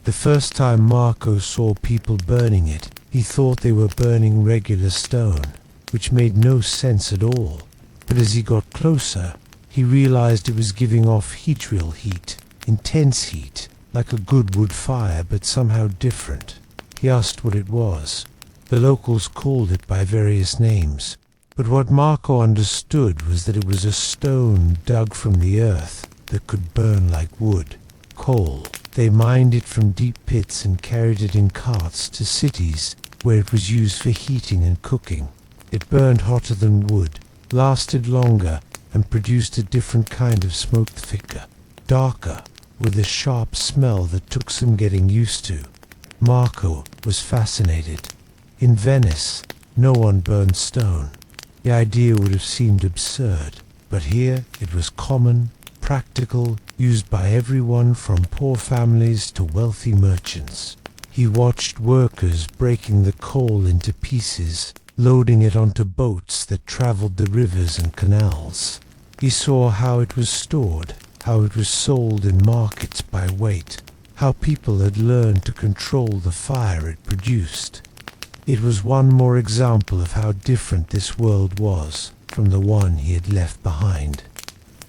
The first time Marco saw people burning it, he thought they were burning regular stone, which made no sense at all. But as he got closer, he realized it was giving off real heat, intense heat, like a good wood fire, but somehow different. He asked what it was. The locals called it by various names, but what Marco understood was that it was a stone dug from the earth, that could burn like wood. Coal. They mined it from deep pits and carried it in carts to cities where it was used for heating and cooking. It burned hotter than wood, lasted longer, and produced a different kind of smoke, thicker, darker, with a sharp smell that took some getting used to. Marco was fascinated. In Venice, no one burned stone. The idea would have seemed absurd, but here it was common, practical, used by everyone from poor families to wealthy merchants. He watched workers breaking the coal into pieces, loading it onto boats that traveled the rivers and canals. He saw how it was stored, how it was sold in markets by weight, how people had learned to control the fire it produced. It was one more example of how different this world was from the one he had left behind.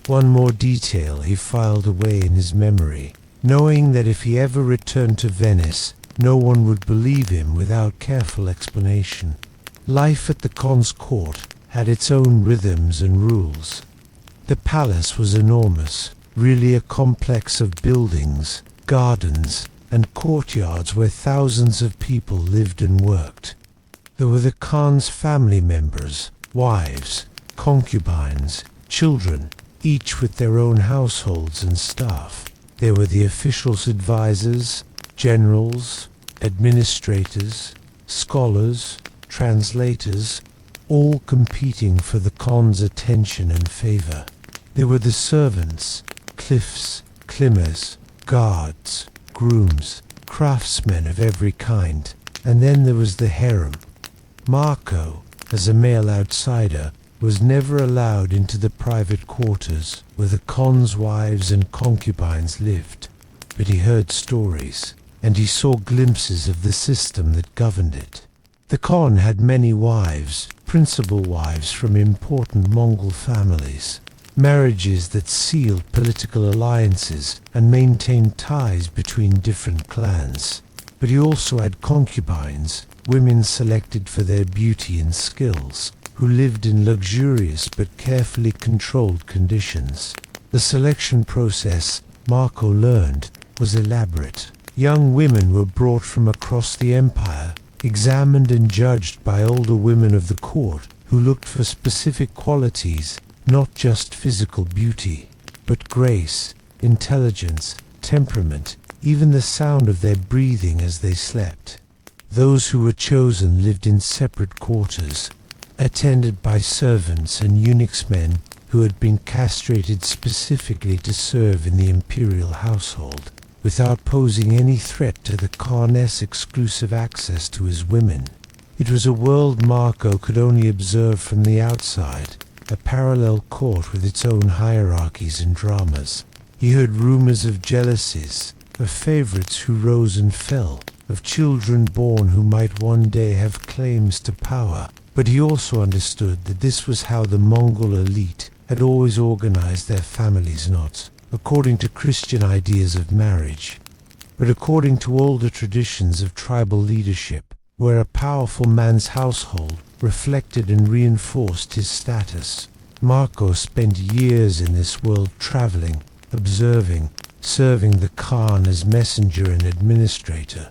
One more detail he filed away in his memory, knowing that if he ever returned to Venice, no one would believe him without careful explanation. Life at the Khan's court had its own rhythms and rules. The palace was enormous, really a complex of buildings, gardens, and courtyards where thousands of people lived and worked. There were the Khan's family members, wives, concubines, children, each with their own households and staff. There were the officials' advisors, generals, administrators, scholars, translators, all competing for the Khan's attention and favor. There were the servants, cliffs, climbers, guards, grooms, craftsmen of every kind, and then there was the harem. Marco, as a male outsider, was never allowed into the private quarters where the Khan's wives and concubines lived, but he heard stories, and he saw glimpses of the system that governed it. The Khan had many wives, principal wives from important Mongol families, marriages that sealed political alliances and maintained ties between different clans. But he also had concubines, women selected for their beauty and skills, who lived in luxurious but carefully controlled conditions. The selection process, Marco learned, was elaborate. Young women were brought from across the empire, examined and judged by older women of the court, who looked for specific qualities, not just physical beauty, but grace, intelligence, temperament, even the sound of their breathing as they slept. Those who were chosen lived in separate quarters, attended by servants and eunuchs, men who had been castrated specifically to serve in the imperial household, without posing any threat to the Khan's exclusive access to his women. It was a world Marco could only observe from the outside, a parallel court with its own hierarchies and dramas. He heard rumors of jealousies, of favorites who rose and fell, of children born who might one day have claims to power. But he also understood that this was how the Mongol elite had always organized their families, not according to Christian ideas of marriage, but according to older traditions of tribal leadership, where a powerful man's household reflected and reinforced his status. Marco spent years in this world traveling, observing, serving the Khan as messenger and administrator.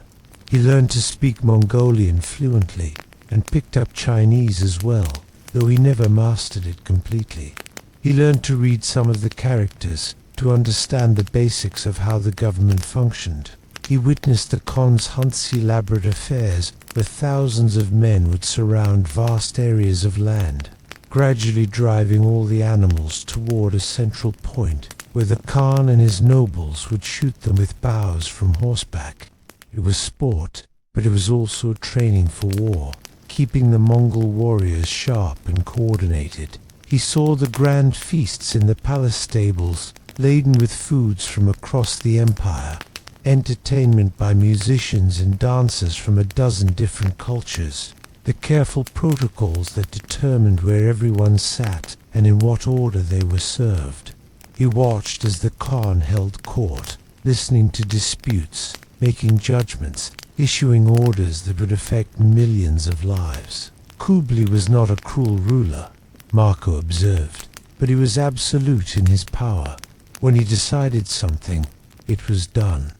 He learned to speak Mongolian fluently and picked up Chinese as well, though he never mastered it completely. He learned to read some of the characters, to understand the basics of how the government functioned. He witnessed the Khan's hunt's elaborate affairs, where thousands of men would surround vast areas of land, gradually driving all the animals toward a central point, where the Khan and his nobles would shoot them with bows from horseback. It was sport, but it was also training for war, keeping the Mongol warriors sharp and coordinated. He saw the grand feasts in the palace stables, laden with foods from across the empire, entertainment by musicians and dancers from a dozen different cultures, the careful protocols that determined where everyone sat and in what order they were served. He watched as the Khan held court, listening to disputes, making judgments, issuing orders that would affect millions of lives. Kublai was not a cruel ruler, Marco observed, but he was absolute in his power. When he decided something, it was done.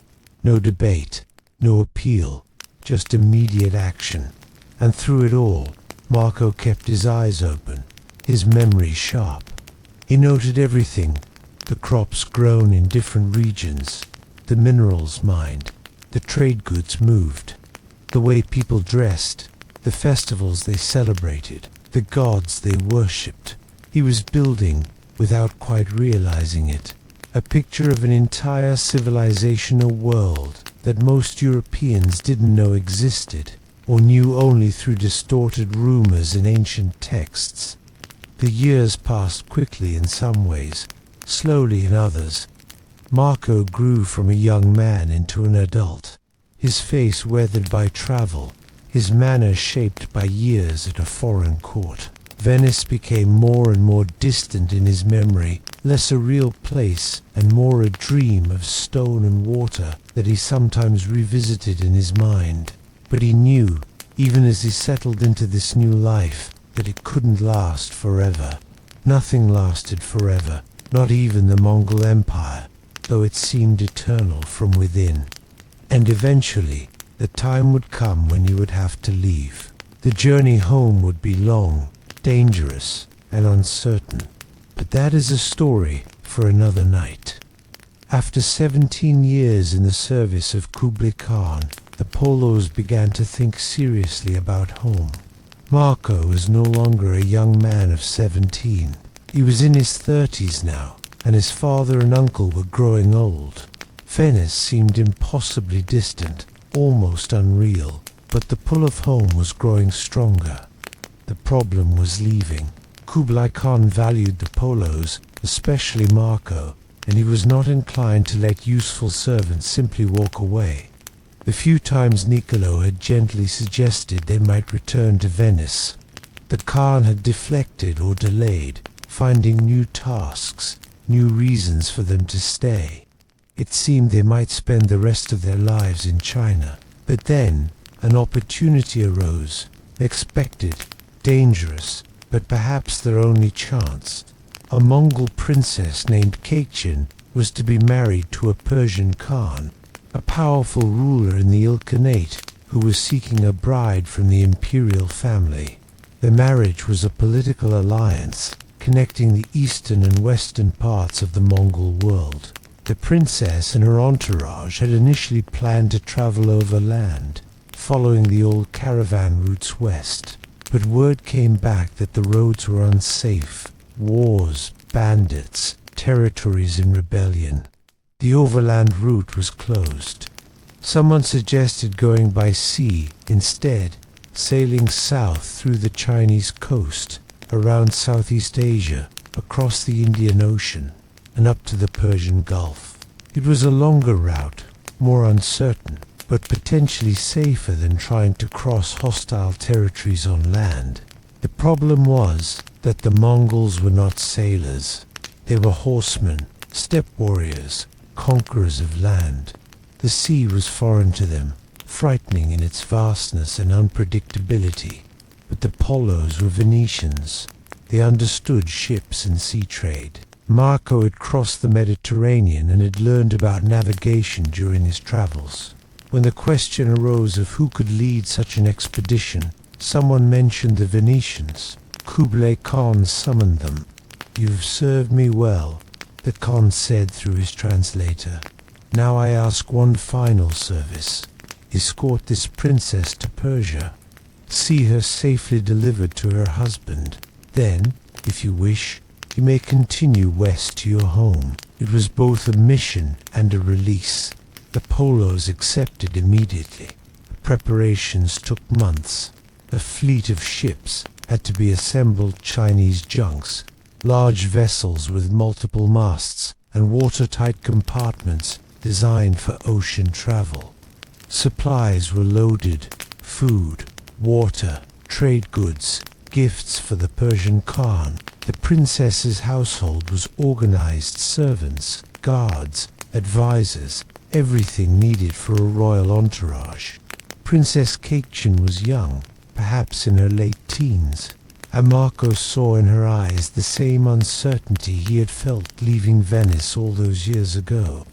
No debate, no appeal, just immediate action. And through it all, Marco kept his eyes open, his memory sharp. He noted everything: the crops grown in different regions, the minerals mined, the trade goods moved, the way people dressed, the festivals they celebrated, the gods they worshipped. He was building, without quite realizing it, a picture of an entire civilizational world that most Europeans didn't know existed, or knew only through distorted rumors in ancient texts. The years passed quickly in some ways, slowly in others. Marco grew from a young man into an adult, his face weathered by travel, his manner shaped by years at a foreign court. Venice became more and more distant in his memory, less a real place and more a dream of stone and water that he sometimes revisited in his mind. But he knew, even as he settled into this new life, that it couldn't last forever. Nothing lasted forever, not even the Mongol Empire, though it seemed eternal from within. And eventually, the time would come when he would have to leave. The journey home would be long, dangerous, and uncertain. But that is a story for another night. After 17 years in the service of Kublai Khan, the Polos began to think seriously about home. Marco was no longer a young man of 17. He was in his 30s now, and his father and uncle were growing old. Venice seemed impossibly distant, almost unreal, but the pull of home was growing stronger. The problem was leaving. Kublai Khan valued the Polos, especially Marco, and he was not inclined to let useful servants simply walk away. The few times Niccolo had gently suggested they might return to Venice, the Khan had deflected or delayed, finding new tasks, new reasons for them to stay. It seemed they might spend the rest of their lives in China. But then an opportunity arose, expected, dangerous, but perhaps their only chance. A Mongol princess named Kachin was to be married to a Persian Khan, a powerful ruler in the Ilkhanate who was seeking a bride from the Imperial family. The marriage was a political alliance connecting the eastern and western parts of the Mongol world. The princess and her entourage had initially planned to travel overland, following the old caravan routes west. But word came back that the roads were unsafe. Wars, bandits, territories in rebellion. The overland route was closed. Someone suggested going by sea instead, sailing south through the Chinese coast, around Southeast Asia, across the Indian Ocean, and up to the Persian Gulf. It was a longer route, more uncertain, but potentially safer than trying to cross hostile territories on land. The problem was that the Mongols were not sailors. They were horsemen, steppe warriors, conquerors of land. The sea was foreign to them, frightening in its vastness and unpredictability. But the Polos were Venetians. They understood ships and sea trade. Marco had crossed the Mediterranean and had learned about navigation during his travels. When the question arose of who could lead such an expedition, someone mentioned the Venetians. Kublai Khan summoned them. "You've served me well," the Khan said through his translator. "Now I ask one final service. Escort this princess to Persia. See her safely delivered to her husband. Then, if you wish, you may continue west to your home." It was both a mission and a release. The Polos accepted immediately. Preparations took months. A fleet of ships had to be assembled, Chinese junks, large vessels with multiple masts and watertight compartments designed for ocean travel. Supplies were loaded: food, water, trade goods, gifts for the Persian Khan. The princess's household was organized: servants, guards, advisors, everything needed for a royal entourage. Princess Kachin was young, perhaps in her late teens. and Marco saw in her eyes the same uncertainty he had felt leaving Venice all those years ago.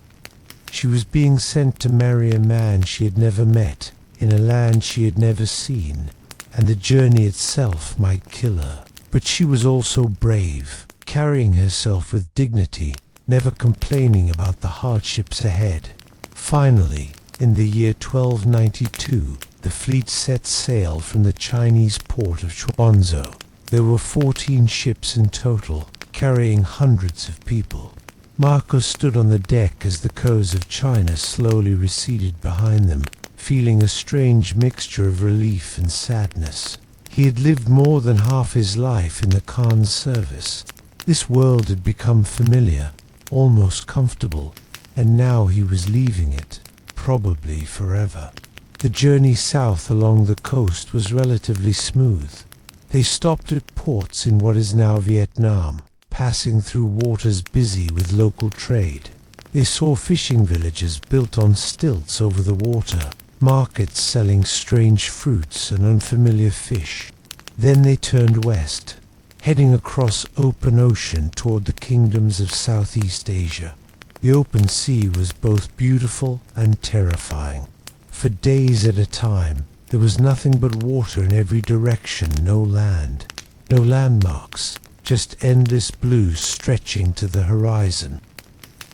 She was being sent to marry a man she had never met, in a land she had never seen, and the journey itself might kill her. But she was also brave, carrying herself with dignity, never complaining about the hardships ahead. Finally, in the year 1292, the fleet set sail from the Chinese port of Guangzhou. There were 14 ships in total, carrying hundreds of people. Marco stood on the deck as the coast of China slowly receded behind them, feeling a strange mixture of relief and sadness. He had lived more than half his life in the Khan's service. This world had become familiar, almost comfortable, and now he was leaving it, probably forever. The journey south along the coast was relatively smooth. They stopped at ports in what is now Vietnam, passing through waters busy with local trade. They saw fishing villages built on stilts over the water, markets selling strange fruits and unfamiliar fish. Then they turned west, heading across open ocean toward the kingdoms of Southeast Asia. The open sea was both beautiful and terrifying. For days at a time, there was nothing but water in every direction, no land, no landmarks, just endless blue stretching to the horizon.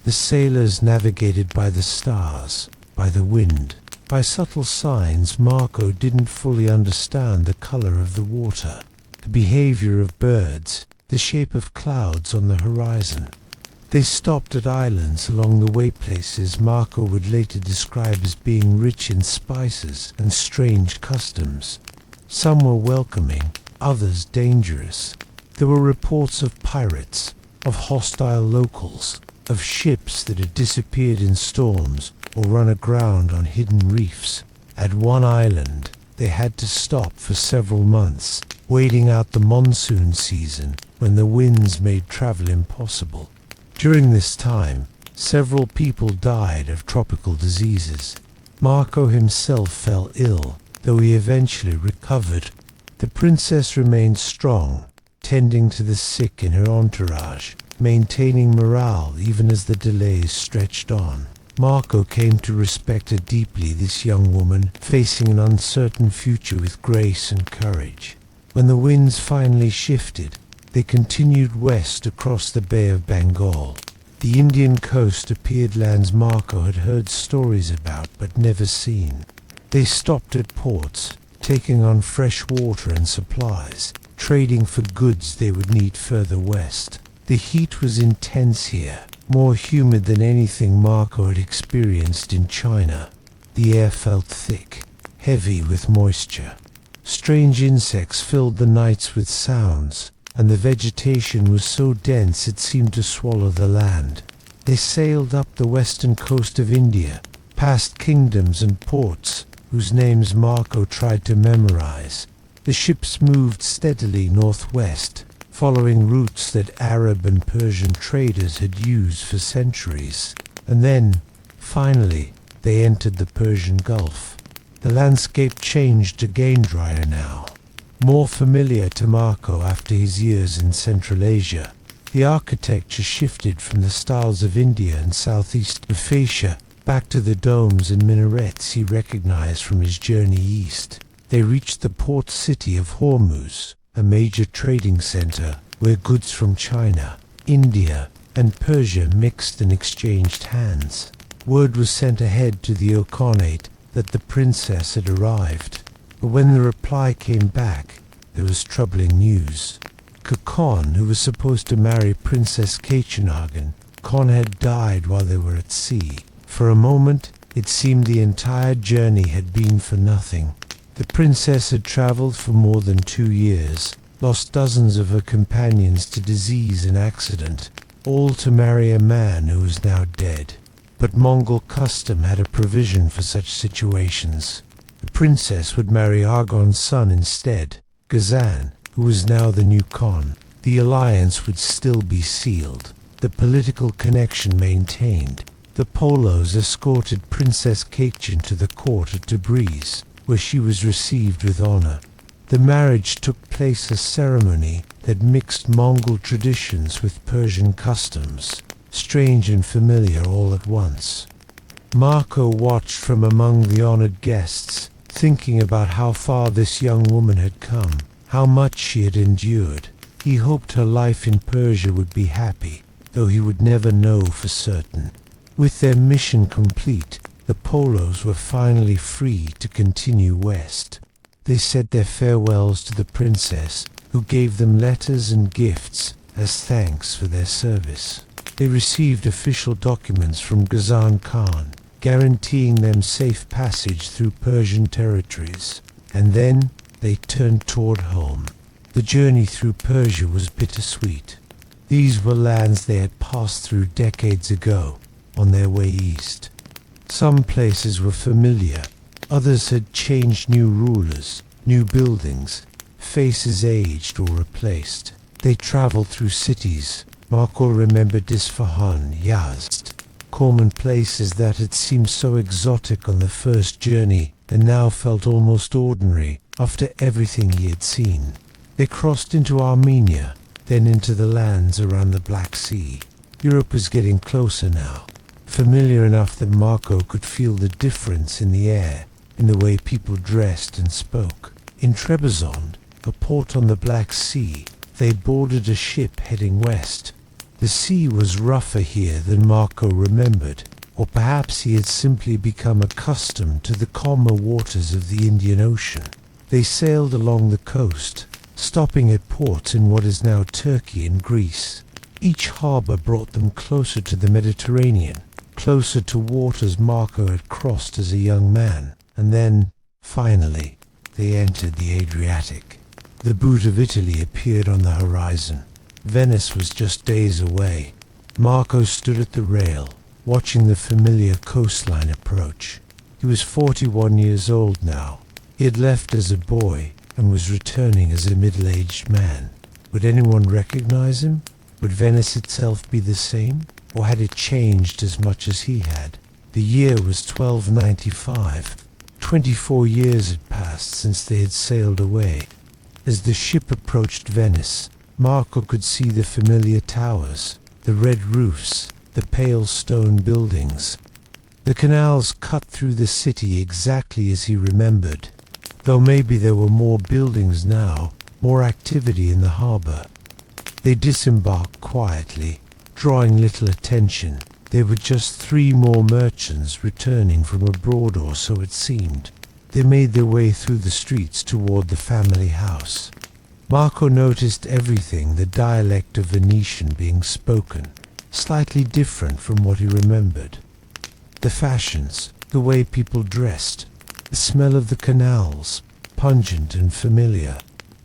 The sailors navigated by the stars, by the wind, by subtle signs Marco didn't fully understand: the color of the water, the behavior of birds, the shape of clouds on the horizon. They stopped at islands along the way, places Marco would later describe as being rich in spices and strange customs. Some were welcoming, others dangerous. There were reports of pirates, of hostile locals, of ships that had disappeared in storms or run aground on hidden reefs. At one island, they had to stop for several months, waiting out the monsoon season when the winds made travel impossible. During this time, several people died of tropical diseases. Marco himself fell ill, though he eventually recovered. The princess remained strong, tending to the sick in her entourage, maintaining morale even as the delays stretched on. Marco came to respect her deeply, this young woman, facing an uncertain future with grace and courage. When the winds finally shifted, they continued west across the Bay of Bengal. The Indian coast appeared lands Marco had heard stories about but never seen. They stopped at ports, taking on fresh water and supplies, trading for goods they would need further west. The heat was intense here, more humid than anything Marco had experienced in China. The air felt thick, heavy with moisture. Strange insects filled the nights with sounds, and the vegetation was so dense it seemed to swallow the land. They sailed up the western coast of India, past kingdoms and ports whose names Marco tried to memorize. The ships moved steadily northwest, following routes that Arab and Persian traders had used for centuries. And then, finally, they entered the Persian Gulf. The landscape changed again, drier now, more familiar to Marco after his years in Central Asia. The architecture shifted from the styles of India and Southeast Asia back to the domes and minarets he recognized from his journey east. They reached the port city of Hormuz, a major trading center where goods from China, India, and Persia mixed and exchanged hands. Word was sent ahead to the Khanate that the princess had arrived. But when the reply came back, there was troubling news. Khan, who was supposed to marry Princess Khan, had died while they were at sea. For a moment, it seemed the entire journey had been for nothing. The princess had traveled for more than 2 years, lost dozens of her companions to disease and accident, all to marry a man who was now dead. But Mongol custom had a provision for such situations. The princess would marry Argon's son instead, Ghazan, who was now the new Khan. The alliance would still be sealed, the political connection maintained. The Polos escorted Princess Kachin to the court at Tabriz, where she was received with honor. The marriage took place a ceremony that mixed Mongol traditions with Persian customs, strange and familiar all at once. Marco watched from among the honored guests, thinking about how far this young woman had come, how much she had endured. He hoped her life in Persia would be happy, though he would never know for certain. With their mission complete, the Polos were finally free to continue west. They said their farewells to the princess, who gave them letters and gifts as thanks for their service. They received official documents from Ghazan Khan, guaranteeing them safe passage through Persian territories, and then they turned toward home. The journey through Persia was bittersweet. These were lands they had passed through decades ago on their way east. Some places were familiar, others had changed, new rulers, new buildings, faces aged or replaced. They traveled through cities. Marco remembered Isfahan, Yazd, common places that had seemed so exotic on the first journey and now felt almost ordinary after everything he had seen. They crossed into Armenia, then into the lands around the Black Sea. Europe was getting closer now, familiar enough that Marco could feel the difference in the air, in the way people dressed and spoke. In Trebizond, a port on the Black Sea, they boarded a ship heading west. The sea was rougher here than Marco remembered, or perhaps he had simply become accustomed to the calmer waters of the Indian Ocean. They sailed along the coast, stopping at ports in what is now Turkey and Greece. Each harbor brought them closer to the Mediterranean, closer to waters Marco had crossed as a young man. And then, finally, they entered the Adriatic. The boot of Italy appeared on the horizon. Venice was just days away. Marco stood at the rail, watching the familiar coastline approach. He was 41 years old now. He had left as a boy and was returning as a middle-aged man. Would anyone recognize him? Would Venice itself be the same? Or had it changed as much as he had? The year was 1295. 24 years had passed since they had sailed away. As the ship approached Venice, Marco could see the familiar towers, the red roofs, the pale stone buildings. The canals cut through the city exactly as he remembered, though maybe there were more buildings now, more activity in the harbor. They disembarked quietly, drawing little attention. There were just 3 more merchants returning from abroad, or so it seemed. They made their way through the streets toward the family house. Marco noticed everything, the dialect of Venetian being spoken, slightly different from what he remembered. The fashions, the way people dressed, the smell of the canals, pungent and familiar.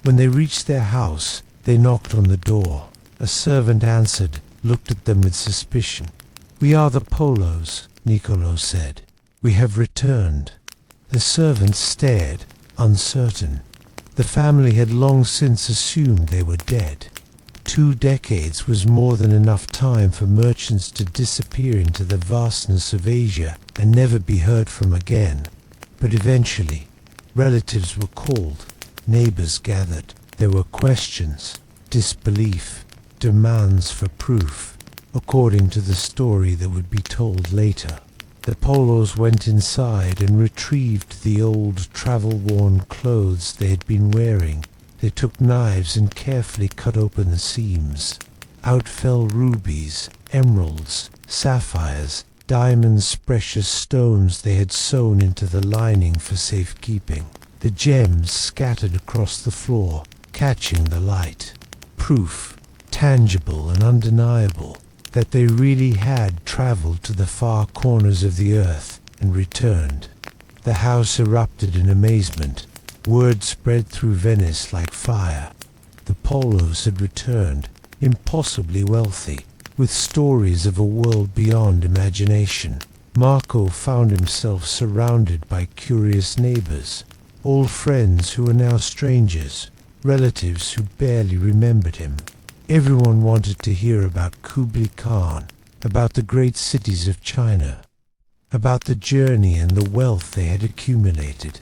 When they reached their house, they knocked on the door. A servant answered, looked at them with suspicion. "We are the Polos," Niccolo said. "We have returned." The servant stared, uncertain. The family had long since assumed they were dead. 2 decades was more than enough time for merchants to disappear into the vastness of Asia and never be heard from again. But eventually, relatives were called, neighbors gathered. There were questions, disbelief, demands for proof, according to the story that would be told later. The Polos went inside and retrieved the old travel-worn clothes they had been wearing. They took knives and carefully cut open the seams. Out fell rubies, emeralds, sapphires, diamonds, precious stones they had sewn into the lining for safekeeping. The gems scattered across the floor, catching the light. Proof, tangible and undeniable, that they really had traveled to the far corners of the earth and returned. The house erupted in amazement. Word spread through Venice like fire. The Polos had returned, impossibly wealthy, with stories of a world beyond imagination. Marco found himself surrounded by curious neighbors, old friends who were now strangers, relatives who barely remembered him. Everyone wanted to hear about Kublai Khan, about the great cities of China, about the journey and the wealth they had accumulated.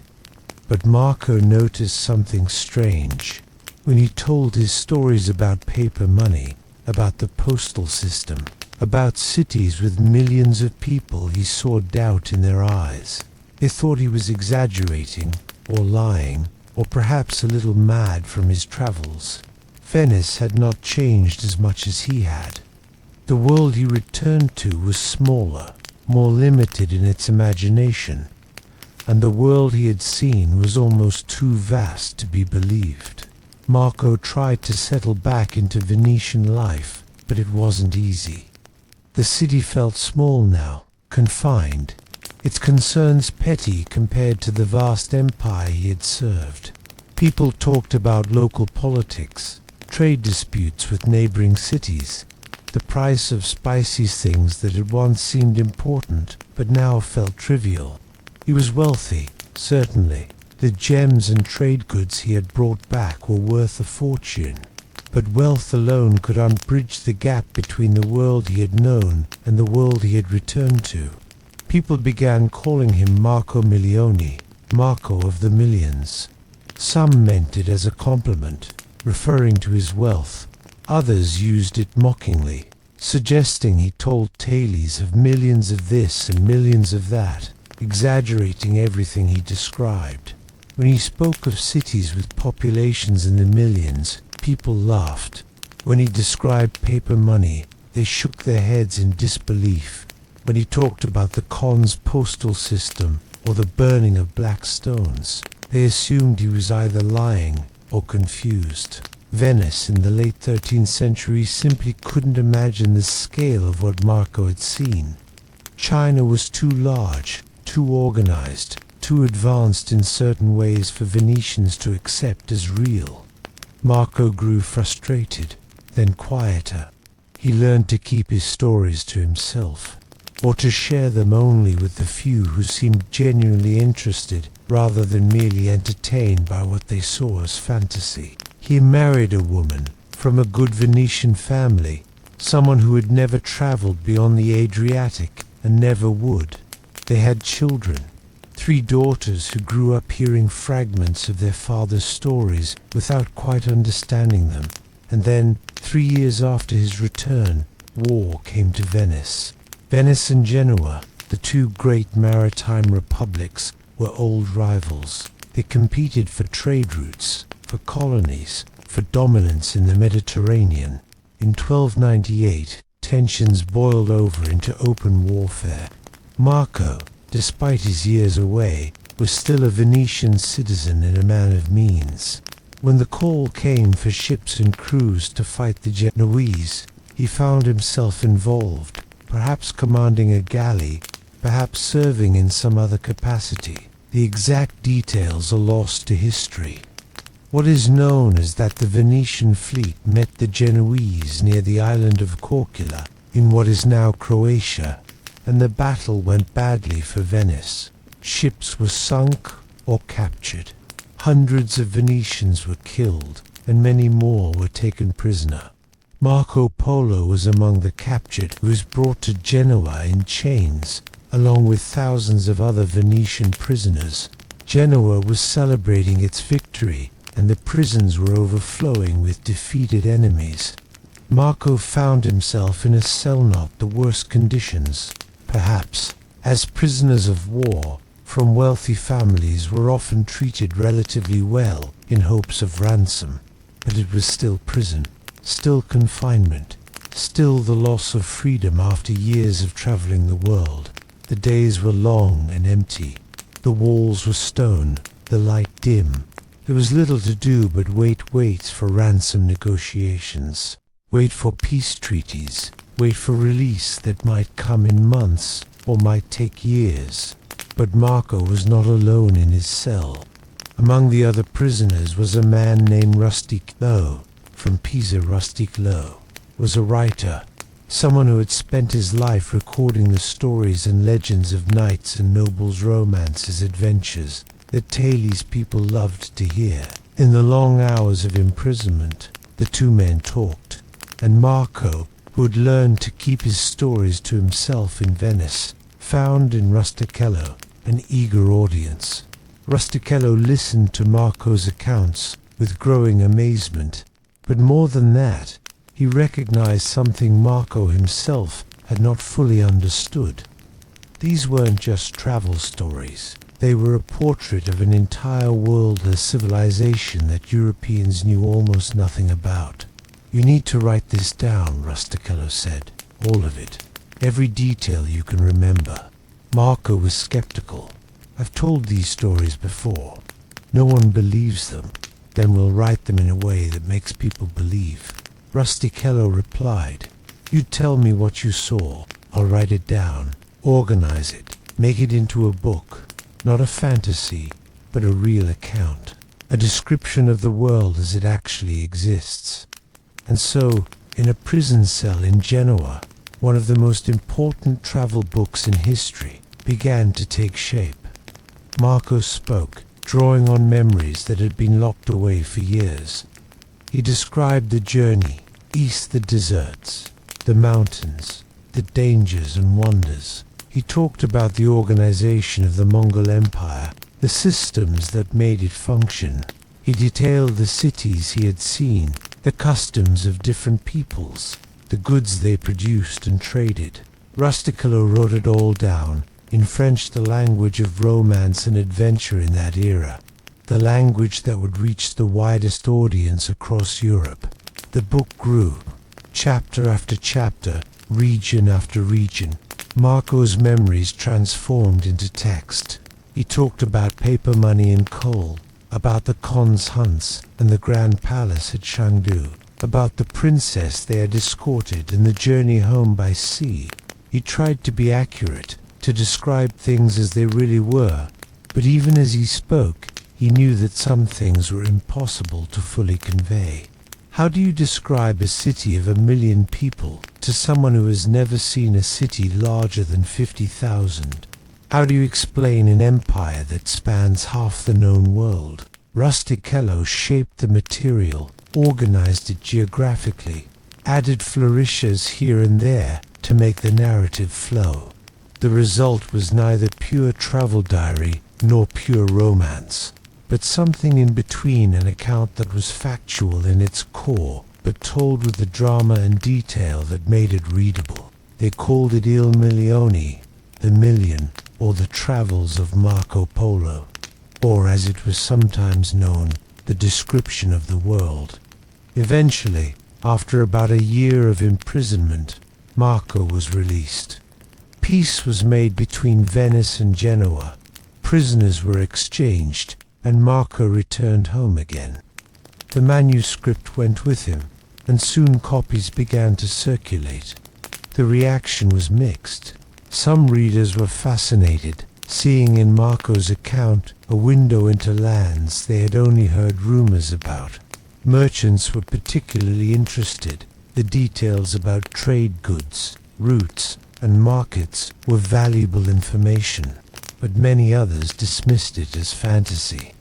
But Marco noticed something strange. When he told his stories about paper money, about the postal system, about cities with millions of people, he saw doubt in their eyes. They thought he was exaggerating, or lying, or perhaps a little mad from his travels. Venice had not changed as much as he had. The world he returned to was smaller, more limited in its imagination, and the world he had seen was almost too vast to be believed. Marco tried to settle back into Venetian life, but it wasn't easy. The city felt small now, confined, its concerns petty compared to the vast empire he had served. People talked about local politics, trade disputes with neighboring cities, the price of spicy things that had once seemed important but now felt trivial. He was wealthy, certainly. The gems and trade goods he had brought back were worth a fortune. But wealth alone could unbridge the gap between the world he had known and the world he had returned to. People began calling him Marco Milione, Marco of the millions. Some meant it as a compliment, referring to his wealth. Others used it mockingly, suggesting he told tales of millions of this and millions of that, exaggerating everything he described. When he spoke of cities with populations in the millions, people laughed. When he described paper money, they shook their heads in disbelief. When he talked about the Khan's postal system or the burning of black stones, they assumed he was either lying or confused. Venice in the late 13th century simply couldn't imagine the scale of what Marco had seen. China was too large, too organized, too advanced in certain ways for Venetians to accept as real. Marco grew frustrated, then quieter. He learned to keep his stories to himself, or to share them only with the few who seemed genuinely interested rather than merely entertained by what they saw as fantasy. He married a woman from a good Venetian family, someone who had never traveled beyond the Adriatic and never would. They had children, 3 daughters who grew up hearing fragments of their father's stories without quite understanding them. And then, 3 years after his return, war came to Venice. Venice and Genoa, the 2 great maritime republics, were old rivals. They competed for trade routes, for colonies, for dominance in the Mediterranean. In 1298, tensions boiled over into open warfare. Marco, despite his years away, was still a Venetian citizen and a man of means. When the call came for ships and crews to fight the Genoese, he found himself involved, perhaps commanding a galley, perhaps serving in some other capacity. The exact details are lost to history. What is known is that the Venetian fleet met the Genoese near the island of Corcula, in what is now Croatia, and the battle went badly for Venice. Ships were sunk or captured. Hundreds of Venetians were killed, and many more were taken prisoner. Marco Polo was among the captured, who was brought to Genoa in chains, along with thousands of other Venetian prisoners. Genoa was celebrating its victory, and the prisons were overflowing with defeated enemies. Marco found himself in a cell not the worst conditions. Perhaps, as prisoners of war from wealthy families were often treated relatively well in hopes of ransom, but it was still prison, still confinement, still the loss of freedom after years of traveling the world. The days were long and empty. The walls were stone, the light dim. There was little to do but wait for ransom negotiations, wait for peace treaties, wait for release that might come in months or might take years. But Marco was not alone in his cell. Among the other prisoners was a man named Rustic Lowe, from Pisa. Rustic Lowe was a writer, someone who had spent his life recording the stories and legends of knights and nobles' romances, adventures, the tales people loved to hear. In the long hours of imprisonment, the 2 men talked, and Marco, who had learned to keep his stories to himself in Venice, found in Rustichello an eager audience. Rustichello listened to Marco's accounts with growing amazement, but more than that, he recognized something Marco himself had not fully understood. These weren't just travel stories. They were a portrait of an entire world, a civilization that Europeans knew almost nothing about. "You need to write this down," Rustichello said. "All of it. Every detail you can remember." Marco was skeptical. "I've told these stories before. No one believes them. Then we'll write them in a way that makes people believe." Rustichello replied, "You tell me what you saw. I'll write it down, organize it, make it into a book. Not a fantasy, but a real account. A description of the world as it actually exists." And so, in a prison cell in Genoa, one of the most important travel books in history began to take shape. Marco spoke, drawing on memories that had been locked away for years. He described the journey, east the deserts, the mountains, the dangers and wonders. He talked about the organization of the Mongol Empire, the systems that made it function. He detailed the cities he had seen, the customs of different peoples, the goods they produced and traded. Rustichello wrote it all down, in French, the language of romance and adventure in that era, the language that would reach the widest audience across Europe. The book grew, chapter after chapter, region after region. Marco's memories transformed into text. He talked about paper money and coal, about the Khan's hunts and the Grand Palace at Shangdu, about the princess they had escorted and the journey home by sea. He tried to be accurate, to describe things as they really were, but even as he spoke, he knew that some things were impossible to fully convey. How do you describe a city of 1 million people to someone who has never seen a city larger than 50,000? How do you explain an empire that spans half the known world? Rustichello shaped the material, organized it geographically, added flourishes here and there to make the narrative flow. The result was neither pure travel diary nor pure romance, but something in between, an account that was factual in its core, but told with the drama and detail that made it readable. They called it Il Milione, the million, or the travels of Marco Polo, or as it was sometimes known, the description of the world. Eventually, after about a year of imprisonment, Marco was released. Peace was made between Venice and Genoa. Prisoners were exchanged, and Marco returned home again. The manuscript went with him, and soon copies began to circulate. The reaction was mixed. Some readers were fascinated, seeing in Marco's account a window into lands they had only heard rumors about. Merchants were particularly interested. The details about trade goods, routes, and markets were valuable information, but many others dismissed it as fantasy.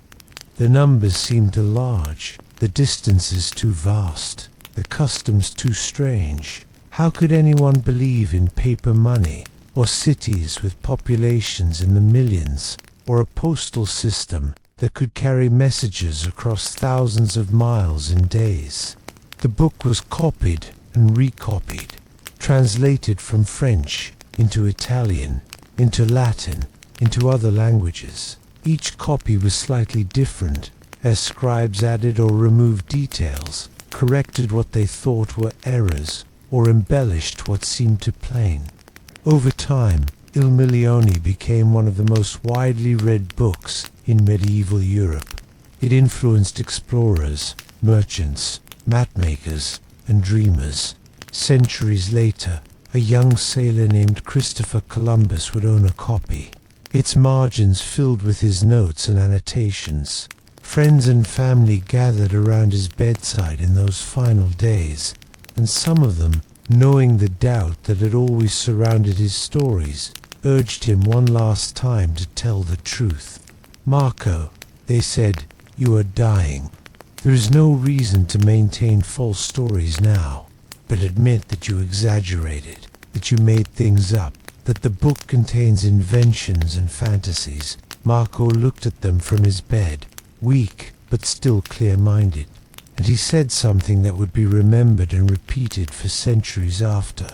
The numbers seemed too large, the distances too vast, the customs too strange. How could anyone believe in paper money, or cities with populations in the millions, or a postal system that could carry messages across thousands of miles in days? The book was copied and recopied, translated from French into Italian, into Latin, into other languages. Each copy was slightly different, as scribes added or removed details, corrected what they thought were errors, or embellished what seemed too plain. Over time, Il Milione became one of the most widely read books in medieval Europe. It influenced explorers, merchants, mapmakers, and dreamers. Centuries later, a young sailor named Christopher Columbus would own a copy, its margins filled with his notes and annotations. Friends and family gathered around his bedside in those final days, and some of them, knowing the doubt that had always surrounded his stories, urged him one last time to tell the truth. "Marco," they said, "you are dying. There is no reason to maintain false stories now, but admit that you exaggerated, that you made things up, that the book contains inventions and fantasies. Marco looked at them from his bed, weak but still clear-minded, and he said something that would be remembered and repeated for centuries after.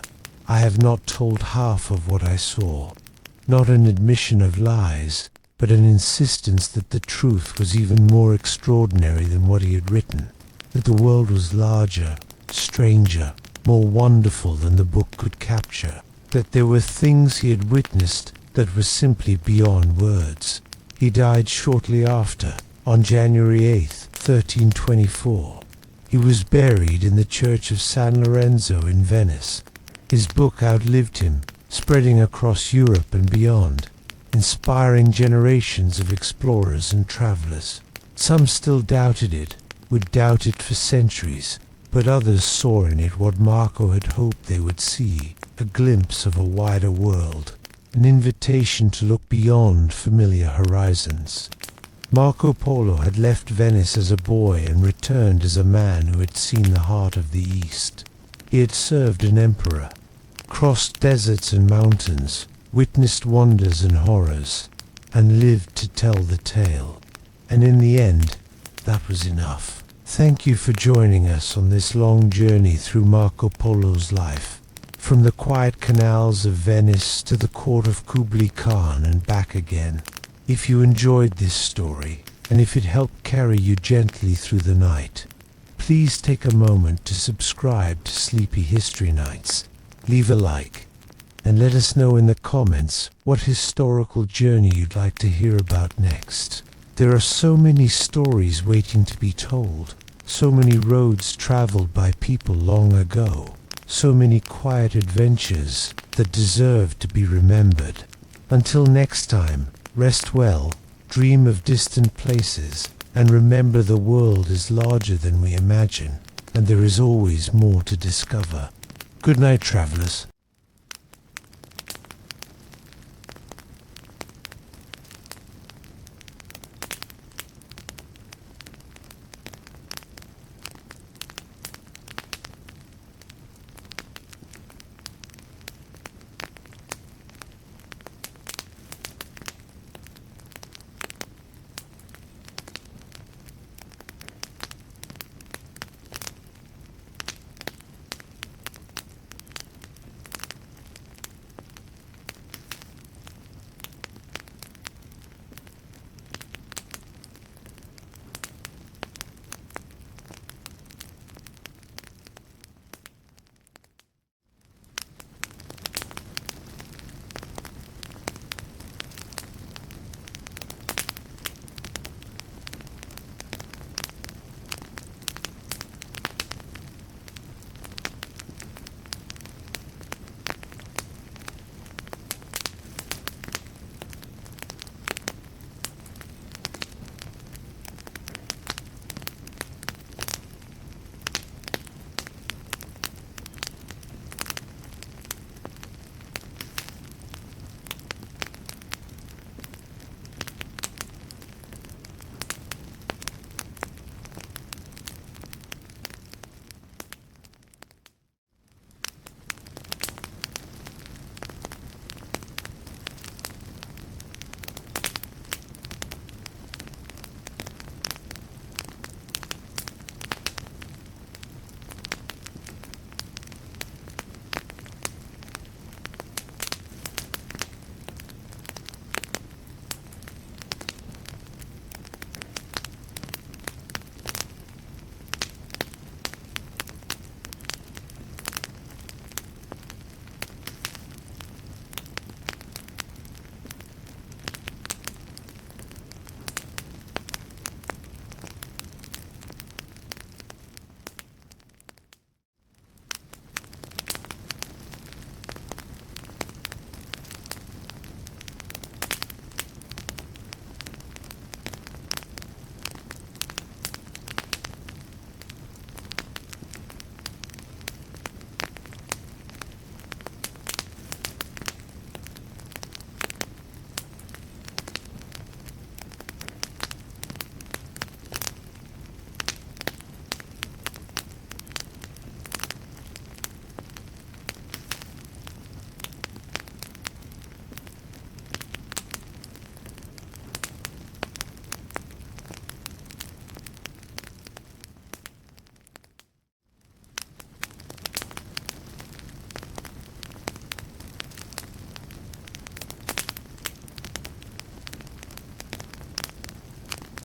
I have not told half of what I saw. Not an admission of lies, but an insistence that the truth was even more extraordinary than what he had written, that the world was larger, stranger, more wonderful than the book could capture, that there were things he had witnessed that were simply beyond words. He died shortly after, on January 8th, 1324. He was buried in the church of San Lorenzo in Venice. His book outlived him, spreading across Europe and beyond, inspiring generations of explorers and travelers. Some still doubted it, would doubt it for centuries, but others saw in it what Marco had hoped they would see, a glimpse of a wider world, an invitation to look beyond familiar horizons. Marco Polo had left Venice as a boy and returned as a man who had seen the heart of the East. He had served an emperor, crossed deserts and mountains, witnessed wonders and horrors, and lived to tell the tale. And in the end, that was enough. Thank you for joining us on this long journey through Marco Polo's life, from the quiet canals of Venice to the court of Kublai Khan and back again. If you enjoyed this story, and if it helped carry you gently through the night, please take a moment to subscribe to Sleepy History Nights. Leave a like, and let us know in the comments what historical journey you'd like to hear about next. There are so many stories waiting to be told, so many roads traveled by people long ago, so many quiet adventures that deserve to be remembered. Until next time, rest well, dream of distant places, and remember the world is larger than we imagine, and there is always more to discover. Good night, travelers.